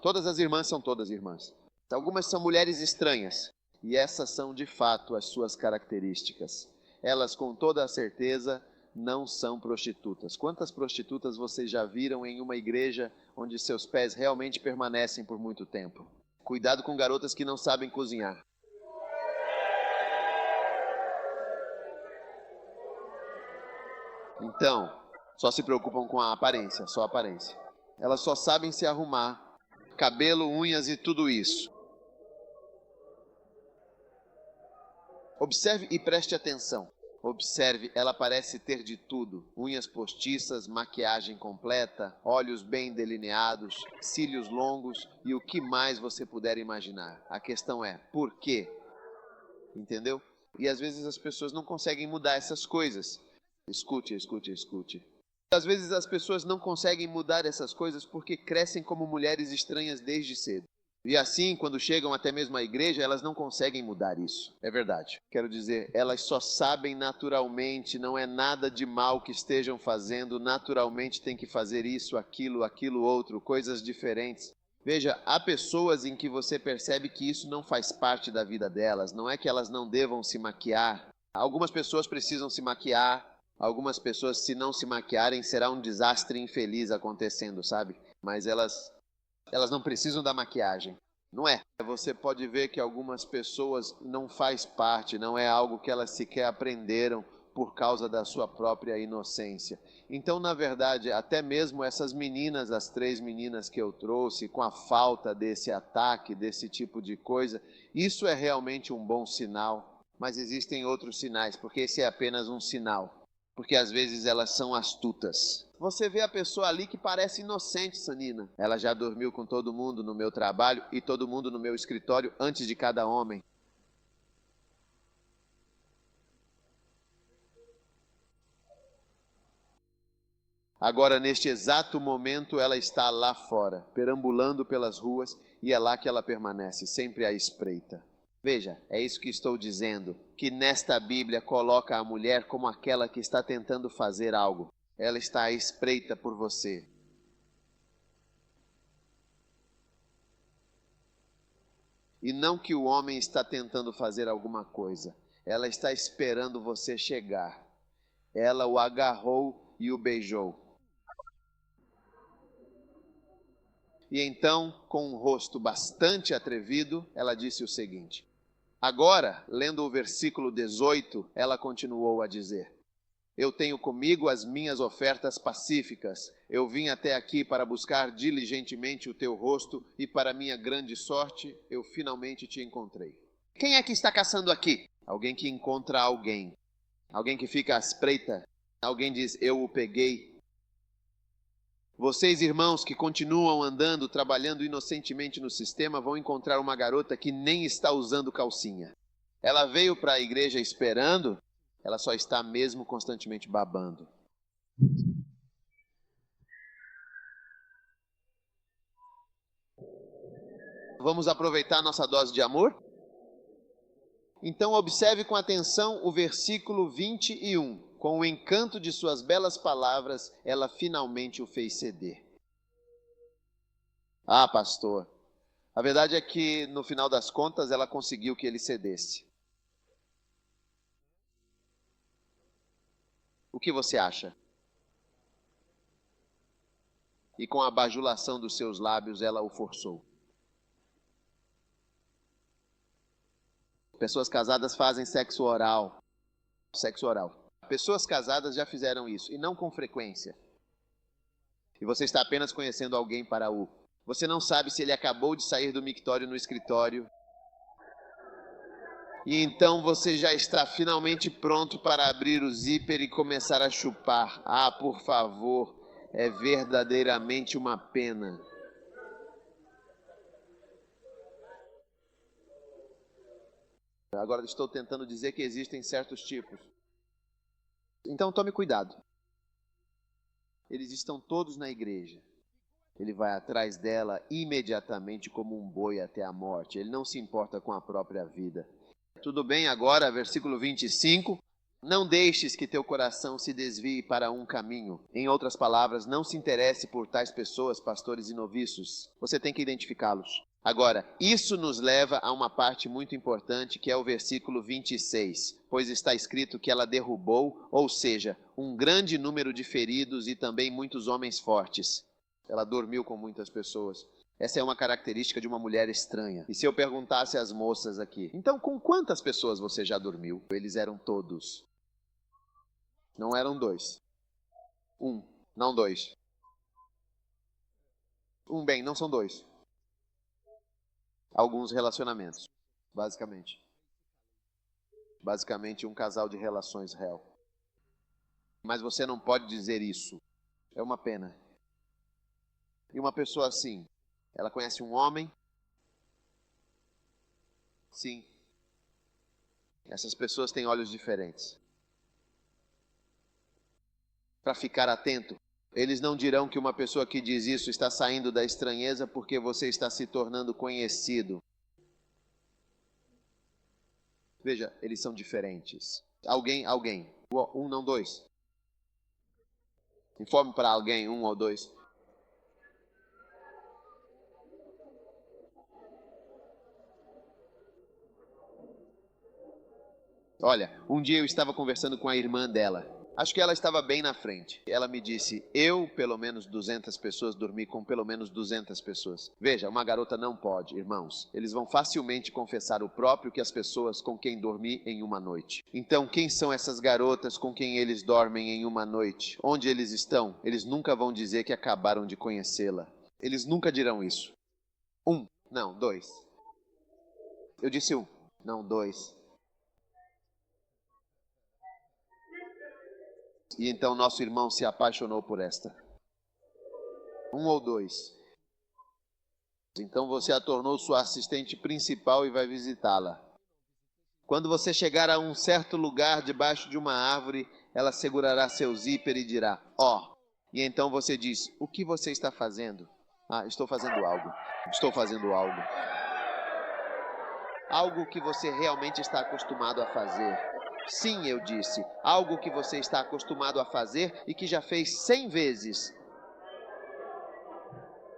Todas as irmãs são todas irmãs. Algumas são mulheres estranhas, e essas são de fato as suas características. Elas com toda a certeza não são prostitutas. Quantas prostitutas vocês já viram em uma igreja onde seus pés realmente permanecem por muito tempo? Cuidado com garotas que não sabem cozinhar. Então, só se preocupam com a aparência, só a aparência. Elas só sabem se arrumar, cabelo, unhas e tudo isso. Observe e preste atenção. Observe, ela parece ter de tudo. Unhas postiças, maquiagem completa, olhos bem delineados, cílios longos e o que mais você puder imaginar. A questão é, por quê? Entendeu? E às vezes as pessoas não conseguem mudar essas coisas. Escute. Às vezes as pessoas não conseguem mudar essas coisas porque crescem como mulheres estranhas desde cedo. E assim, quando chegam até mesmo à igreja, elas não conseguem mudar isso. É verdade. Quero dizer, elas só sabem naturalmente, não é nada de mal que estejam fazendo, naturalmente tem que fazer isso, aquilo outro, coisas diferentes. Veja, há pessoas em que você percebe que isso não faz parte da vida delas, não é que elas não devam se maquiar. Algumas pessoas precisam se maquiar, algumas pessoas, se não se maquiarem, será um desastre infeliz acontecendo, sabe? Mas elas não precisam da maquiagem, não é? Você pode ver que algumas pessoas não faz parte, não é algo que elas sequer aprenderam por causa da sua própria inocência. Então, na verdade, até mesmo essas meninas, as 3 meninas que eu trouxe, com a falta desse ataque, desse tipo de coisa, isso é realmente um bom sinal. Mas existem outros sinais, porque esse é apenas um sinal. Porque às vezes elas são astutas. Você vê a pessoa ali que parece inocente, Sanina. Ela já dormiu com todo mundo no meu trabalho e todo mundo no meu escritório antes de cada homem. Agora, neste exato momento, ela está lá fora, perambulando pelas ruas, e é lá que ela permanece, sempre à espreita. Veja, é isso que estou dizendo, que nesta Bíblia coloca a mulher como aquela que está tentando fazer algo. Ela está à espreita por você. E não que o homem está tentando fazer alguma coisa. Ela está esperando você chegar. Ela o agarrou e o beijou. E então, com um rosto bastante atrevido, ela disse o seguinte. Agora, lendo o versículo 18, ela continuou a dizer: Eu tenho comigo as minhas ofertas pacíficas. Eu vim até aqui para buscar diligentemente o teu rosto e, para minha grande sorte, eu finalmente te encontrei. Quem é que está caçando aqui? Alguém que encontra alguém. Alguém que fica à espreita. Alguém diz, eu o peguei. Vocês, irmãos, que continuam andando, trabalhando inocentemente no sistema, vão encontrar uma garota que nem está usando calcinha. Ela veio para a igreja esperando, ela só está mesmo constantemente babando. Vamos aproveitar nossa dose de amor? Então observe com atenção o versículo 21. Com o encanto de suas belas palavras, ela finalmente o fez ceder. Ah, pastor, a verdade é que no final das contas ela conseguiu que ele cedesse. O que você acha? E com a bajulação dos seus lábios ela o forçou. Pessoas casadas fazem sexo oral. Sexo oral. Pessoas casadas já fizeram isso, e não com frequência. E você está apenas conhecendo alguém para o... Você não sabe se ele acabou de sair do mictório no escritório. E então você já está finalmente pronto para abrir o zíper e começar a chupar. Ah, por favor, é verdadeiramente uma pena. Agora estou tentando dizer que existem certos tipos. Então tome cuidado. Eles estão todos na igreja. Ele vai atrás dela imediatamente como um boi até a morte. Ele não se importa com a própria vida. Tudo bem agora, versículo 25. Não deixes que teu coração se desvie para um caminho. Em outras palavras, não se interesse por tais pessoas, pastores e noviços. Você tem que identificá-los. Agora, isso nos leva a uma parte muito importante, que é o versículo 26. Pois está escrito que ela derrubou, ou seja, um grande número de feridos e também muitos homens fortes. Ela dormiu com muitas pessoas. Essa é uma característica de uma mulher estranha. E se eu perguntasse às moças aqui, então com quantas pessoas você já dormiu? Eles eram todos. Não eram dois. Um, não dois. Bem, não são dois. Alguns relacionamentos, basicamente. Basicamente um casal de relações real. Mas você não pode dizer isso. É uma pena. E uma pessoa assim, ela conhece um homem? Sim. Essas pessoas têm olhos diferentes. Para ficar atento, eles não dirão que uma pessoa que diz isso está saindo da estranheza porque você está se tornando conhecido. Veja, eles são diferentes. Alguém. Um, não dois. Informe para alguém, um ou dois. Olha, um dia eu estava conversando com a irmã dela. Acho que ela estava bem na frente. Ela me disse, eu, pelo menos 200 pessoas, dormi com pelo menos 200 pessoas. Veja, uma garota não pode, irmãos. Eles vão facilmente confessar o próprio que as pessoas com quem dormi em uma noite. Então, quem são essas garotas com quem eles dormem em uma noite? Onde eles estão? Eles nunca vão dizer que acabaram de conhecê-la. Eles nunca dirão isso. Um, não, dois. Eu disse um, não, dois. E então nosso irmão se apaixonou por esta. Um ou dois. Então você a tornou sua assistente principal e vai visitá-la. Quando você chegar a um certo lugar debaixo de uma árvore, ela segurará seu zíper e dirá, ó. E então você diz, o que você está fazendo? Ah, estou fazendo algo. Estou fazendo algo. Algo que você realmente está acostumado a fazer. Sim, eu disse, algo que você está acostumado a fazer e que já fez 100 vezes.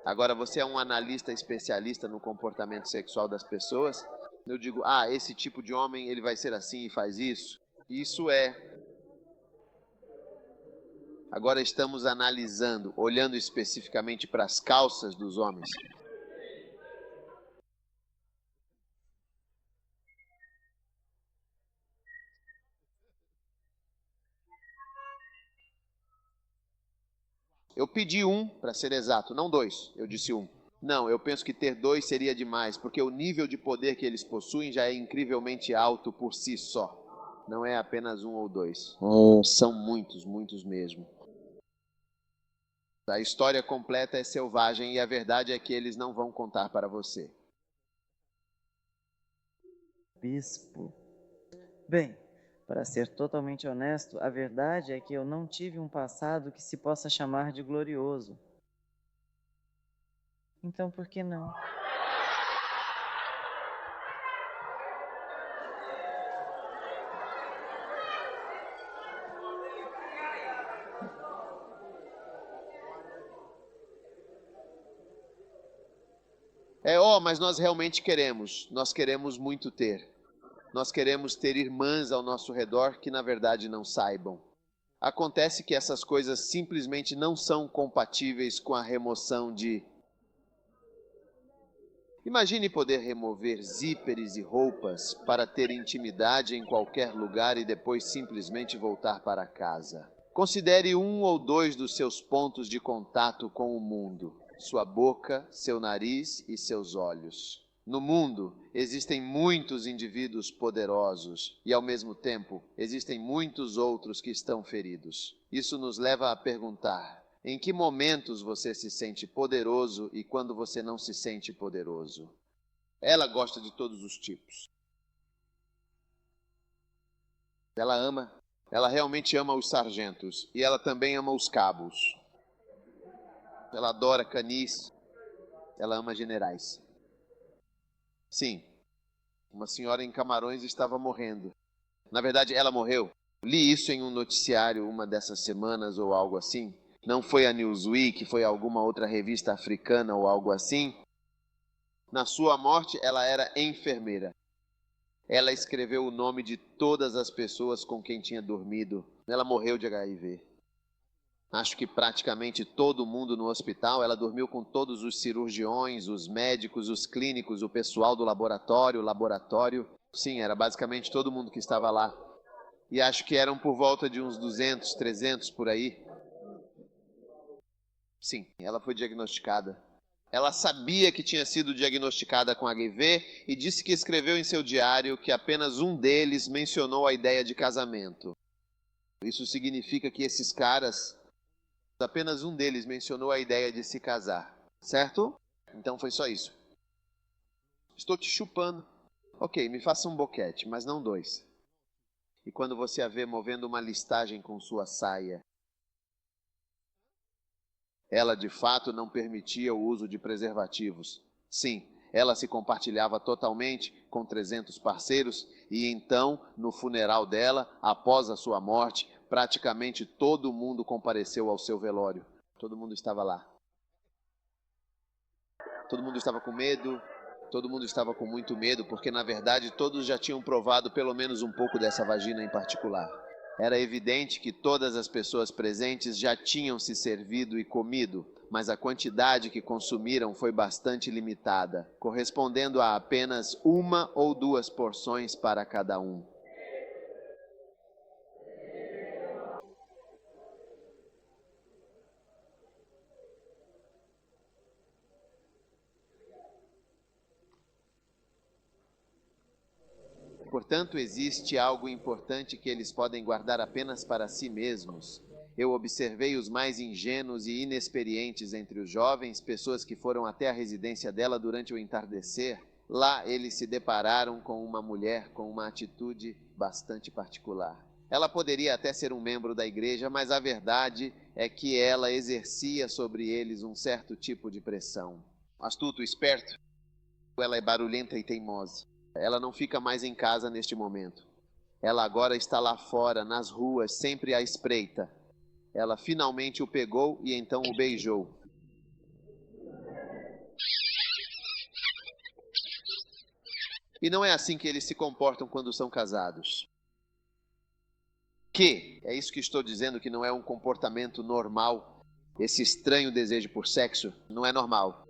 Agora, você é um analista especialista no comportamento sexual das pessoas. Eu digo, esse tipo de homem, ele vai ser assim e faz isso. Isso é. Agora estamos analisando, olhando especificamente para as calças dos homens. Eu pedi um, para ser exato, não 2. Eu disse um. Não, eu penso que ter 2 seria demais, porque o nível de poder que eles possuem já é incrivelmente alto por si só. Não é apenas 1 ou 2. São muitos, muitos mesmo. A história completa é selvagem e a verdade é que eles não vão contar para você. Bispo. Bem, para ser totalmente honesto, a verdade é que eu não tive um passado que se possa chamar de glorioso. Então por que não? Mas nós realmente queremos. Nós queremos muito ter. Nós queremos ter irmãs ao nosso redor que na verdade não saibam. Acontece que essas coisas simplesmente não são compatíveis com a remoção de... Imagine poder remover zíperes e roupas para ter intimidade em qualquer lugar e depois simplesmente voltar para casa. Considere 1 ou 2 dos seus pontos de contato com o mundo: sua boca, seu nariz e seus olhos. No mundo, existem muitos indivíduos poderosos e, ao mesmo tempo, existem muitos outros que estão feridos. Isso nos leva a perguntar: em que momentos você se sente poderoso e quando você não se sente poderoso? Ela gosta de todos os tipos. Ela realmente ama os sargentos e ela também ama os cabos. Ela adora canis, ela ama generais. Sim, uma senhora em Camarões estava morrendo. Na verdade, ela morreu. Li isso em um noticiário uma dessas semanas ou algo assim. Não foi a Newsweek, foi alguma outra revista africana ou algo assim. Na sua morte, ela era enfermeira. Ela escreveu o nome de todas as pessoas com quem tinha dormido. Ela morreu de HIV. Acho que praticamente todo mundo no hospital. Ela dormiu com todos os cirurgiões, os médicos, os clínicos, o pessoal do laboratório. Sim, era basicamente todo mundo que estava lá. E acho que eram por volta de uns 200, 300 por aí. Sim, ela foi diagnosticada. Ela sabia que tinha sido diagnosticada com HIV e disse que escreveu em seu diário que apenas um deles mencionou a ideia de casamento. Isso significa que esses caras... apenas um deles mencionou a ideia de se casar, certo? Então foi só isso. Estou te chupando. Ok, me faça um boquete, mas não 2. E quando você a vê movendo uma listagem com sua saia, ela de fato não permitia o uso de preservativos. Sim, ela se compartilhava totalmente com 300 parceiros e então, no funeral dela, após a sua morte, praticamente todo mundo compareceu ao seu velório. Todo mundo estava lá. Todo mundo estava com medo, todo mundo estava com muito medo, porque na verdade todos já tinham provado pelo menos um pouco dessa vagina em particular. Era evidente que todas as pessoas presentes já tinham se servido e comido, mas a quantidade que consumiram foi bastante limitada, correspondendo a apenas 1 ou 2 porções para cada um. Portanto, existe algo importante que eles podem guardar apenas para si mesmos. Eu observei os mais ingênuos e inexperientes entre os jovens, pessoas que foram até a residência dela durante o entardecer. Lá, eles se depararam com uma mulher com uma atitude bastante particular. Ela poderia até ser um membro da igreja, mas a verdade é que ela exercia sobre eles um certo tipo de pressão. Astuto, esperto, ela é barulhenta e teimosa. Ela não fica mais em casa neste momento. Ela agora está lá fora, nas ruas, sempre à espreita. Ela finalmente o pegou e então o beijou. E não é assim que eles se comportam quando são casados. É isso que estou dizendo, que não é um comportamento normal. Esse estranho desejo por sexo não é normal.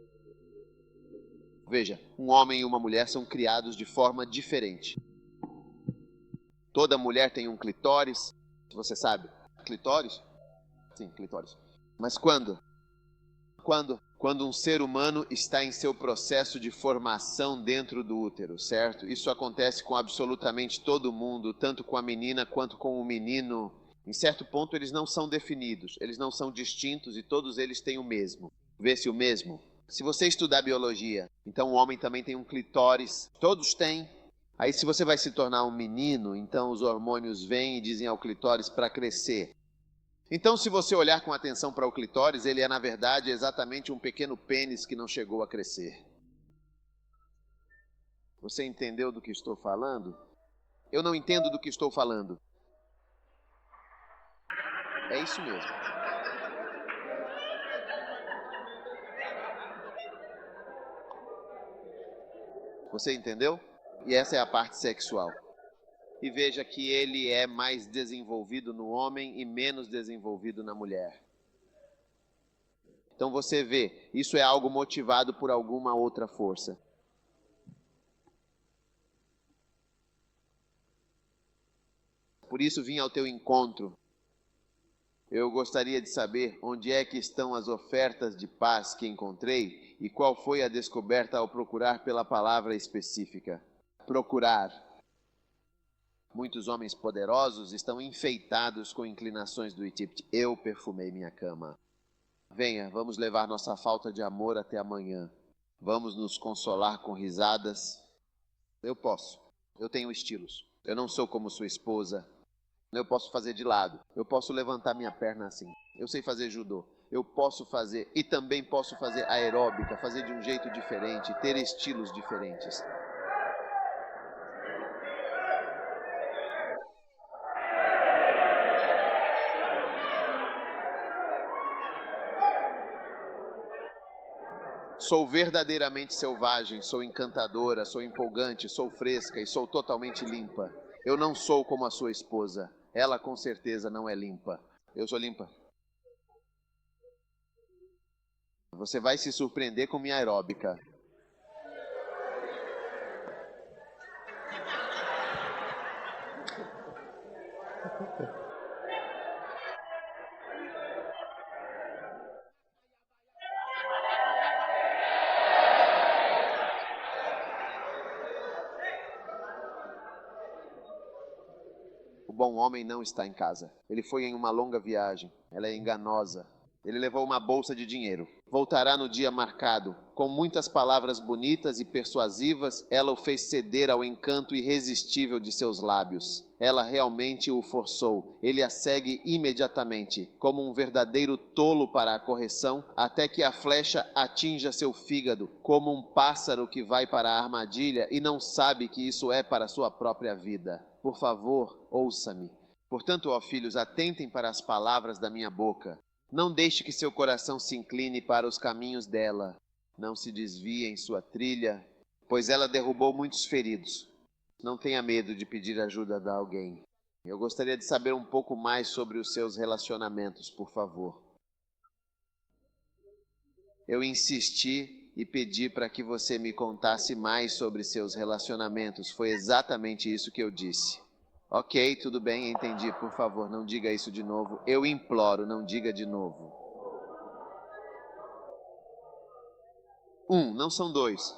Veja, um homem e uma mulher são criados de forma diferente. Toda mulher tem um clitóris, você sabe? Clitóris? Sim, clitóris. Mas quando? Quando um ser humano está em seu processo de formação dentro do útero, certo? Isso acontece com absolutamente todo mundo, tanto com a menina quanto com o menino. Em certo ponto, eles não são definidos, eles não são distintos e todos eles têm o mesmo. Vê-se o mesmo? Se você estudar biologia, então o homem também tem um clitóris, todos têm. Aí se você vai se tornar um menino, então os hormônios vêm e dizem ao clitóris para crescer. Então, se você olhar com atenção para o clitóris, ele é, na verdade, exatamente um pequeno pênis que não chegou a crescer. Você entendeu do que estou falando? Eu não entendo do que estou falando. É isso mesmo. Você entendeu? E essa é a parte sexual. E veja que ele é mais desenvolvido no homem e menos desenvolvido na mulher. Então você vê, isso é algo motivado por alguma outra força. Por isso vim ao teu encontro. Eu gostaria de saber onde é que estão as ofertas de paz que encontrei e qual foi a descoberta ao procurar pela palavra específica. Procurar. Muitos homens poderosos estão enfeitados com inclinações do Egito. Eu perfumei minha cama. Venha, vamos levar nossa falta de amor até amanhã. Vamos nos consolar com risadas. Eu posso. Eu tenho estilos. Eu não sou como sua esposa. Eu posso fazer de lado. Eu posso levantar minha perna assim. Eu sei fazer judô. Eu posso fazer e também posso fazer aeróbica, fazer de um jeito diferente, ter estilos diferentes. Sou verdadeiramente selvagem, sou encantadora, sou empolgante, sou fresca e sou totalmente limpa. Eu não sou como a sua esposa. Ela com certeza não é limpa. Eu sou limpa. Você vai se surpreender com minha aeróbica. O bom homem não está em casa. Ele foi em uma longa viagem. Ela é enganosa. Ele levou uma bolsa de dinheiro. Voltará no dia marcado. Com muitas palavras bonitas e persuasivas, ela o fez ceder ao encanto irresistível de seus lábios. Ela realmente o forçou. Ele a segue imediatamente, como um verdadeiro tolo para a correção, até que a flecha atinja seu fígado, como um pássaro que vai para a armadilha e não sabe que isso é para sua própria vida. Por favor, ouça-me. Portanto, ó filhos, atentem para as palavras da minha boca. Não deixe que seu coração se incline para os caminhos dela. Não se desvie em sua trilha, pois ela derrubou muitos feridos. Não tenha medo de pedir ajuda de alguém. Eu gostaria de saber um pouco mais sobre os seus relacionamentos, por favor. Eu insisti e pedi para que você me contasse mais sobre seus relacionamentos. Foi exatamente isso que eu disse. Ok, tudo bem, entendi. Por favor, não diga isso de novo. Eu imploro, não diga de novo. Não são dois.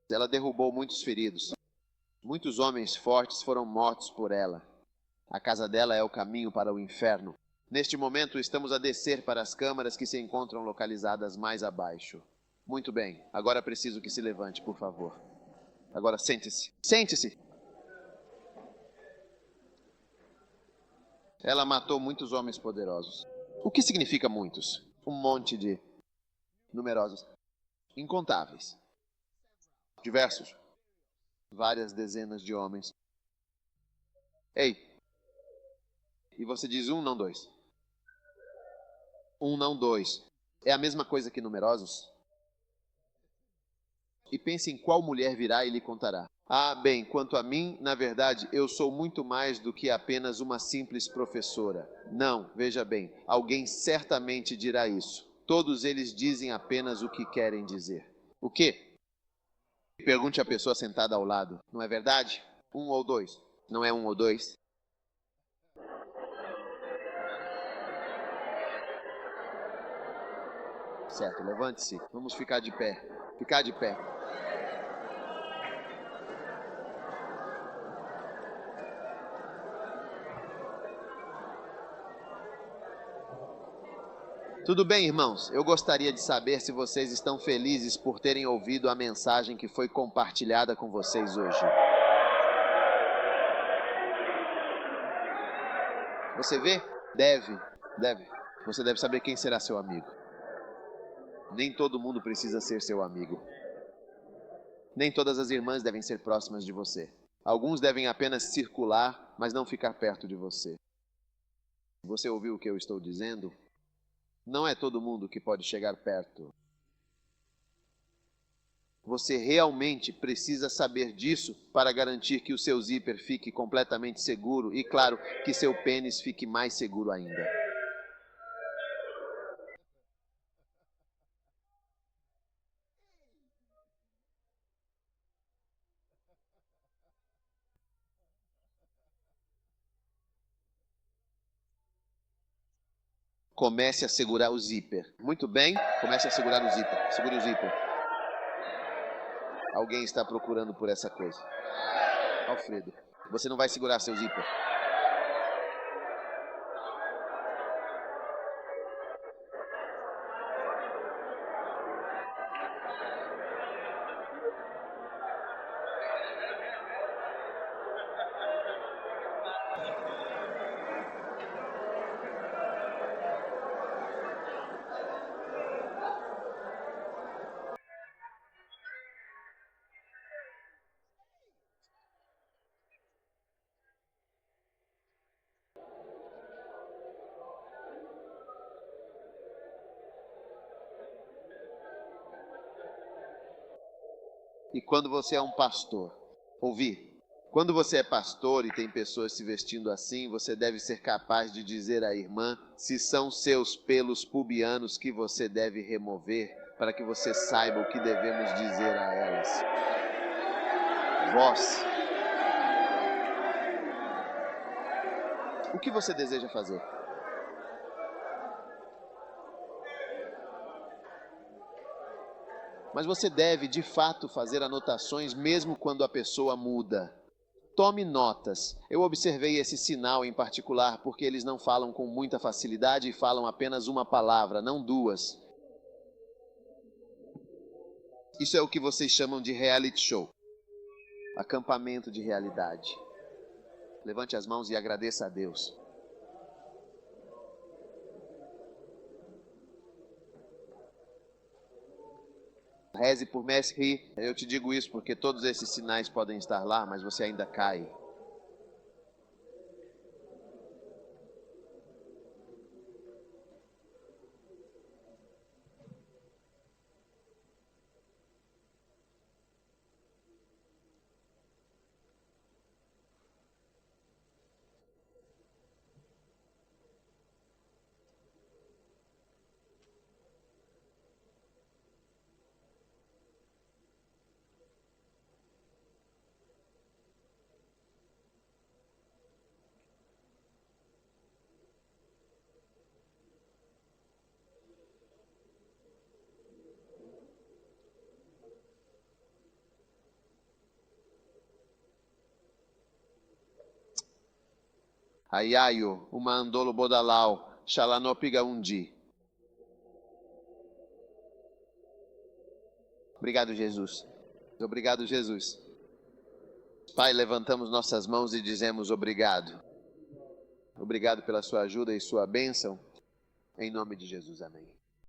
Ela derrubou muitos feridos. Muitos homens fortes foram mortos por ela. A casa dela é o caminho para o inferno. Neste momento, estamos a descer para as câmaras que se encontram localizadas mais abaixo. Muito bem, agora preciso que se levante, por favor. Agora sente-se. Sente-se! Ela matou muitos homens poderosos. O que significa muitos? Um monte de numerosos. Incontáveis. Diversos. Várias dezenas de homens. Ei! E você diz não dois. Não dois. É a mesma coisa que numerosos? E pense em qual mulher virá e lhe contará. Ah, bem, quanto a mim, na verdade, eu sou muito mais do que apenas uma simples professora. Não, veja bem, alguém certamente dirá isso. Todos eles dizem apenas o que querem dizer. O quê? Pergunte à pessoa sentada ao lado. Não é verdade? Ou dois? Não é ou dois? Certo, levante-se. Vamos ficar de pé. Ficar de pé. Tudo bem, irmãos? Eu gostaria de saber se vocês estão felizes por terem ouvido a mensagem que foi compartilhada com vocês hoje. Você vê? Deve. Você deve saber quem será seu amigo. Nem todo mundo precisa ser seu amigo. Nem todas as irmãs devem ser próximas de você. Alguns devem apenas circular, mas não ficar perto de você. Você ouviu o que eu estou dizendo? Não é todo mundo que pode chegar perto. Você realmente precisa saber disso para garantir que o seu zíper fique completamente seguro e, claro, que seu pênis fique mais seguro ainda. Comece a segurar o zíper. Muito bem, comece a segurar o zíper. Segure o zíper. Alguém está procurando por essa coisa. Alfredo, você não vai segurar seu zíper. E quando você é um pastor, quando você é pastor e tem pessoas se vestindo assim, você deve ser capaz de dizer à irmã se são seus pelos pubianos que você deve remover, para que você saiba o que devemos dizer a elas. Vós, o que você deseja fazer? Mas você deve, de fato, fazer anotações mesmo quando a pessoa muda. Tome notas. Eu observei esse sinal em particular porque eles não falam com muita facilidade e falam apenas uma palavra, não duas. Isso é o que vocês chamam de reality show. Acampamento de realidade. Levante as mãos e agradeça a Deus. Reze por Messi. Eu te digo isso porque todos esses sinais podem estar lá, mas você ainda cai. Ayayo, uma andolo bodalau, xalanopiga undi. Obrigado, Jesus. Obrigado, Jesus. Pai, levantamos nossas mãos e dizemos obrigado. Obrigado pela sua ajuda e sua bênção. Em nome de Jesus, amém.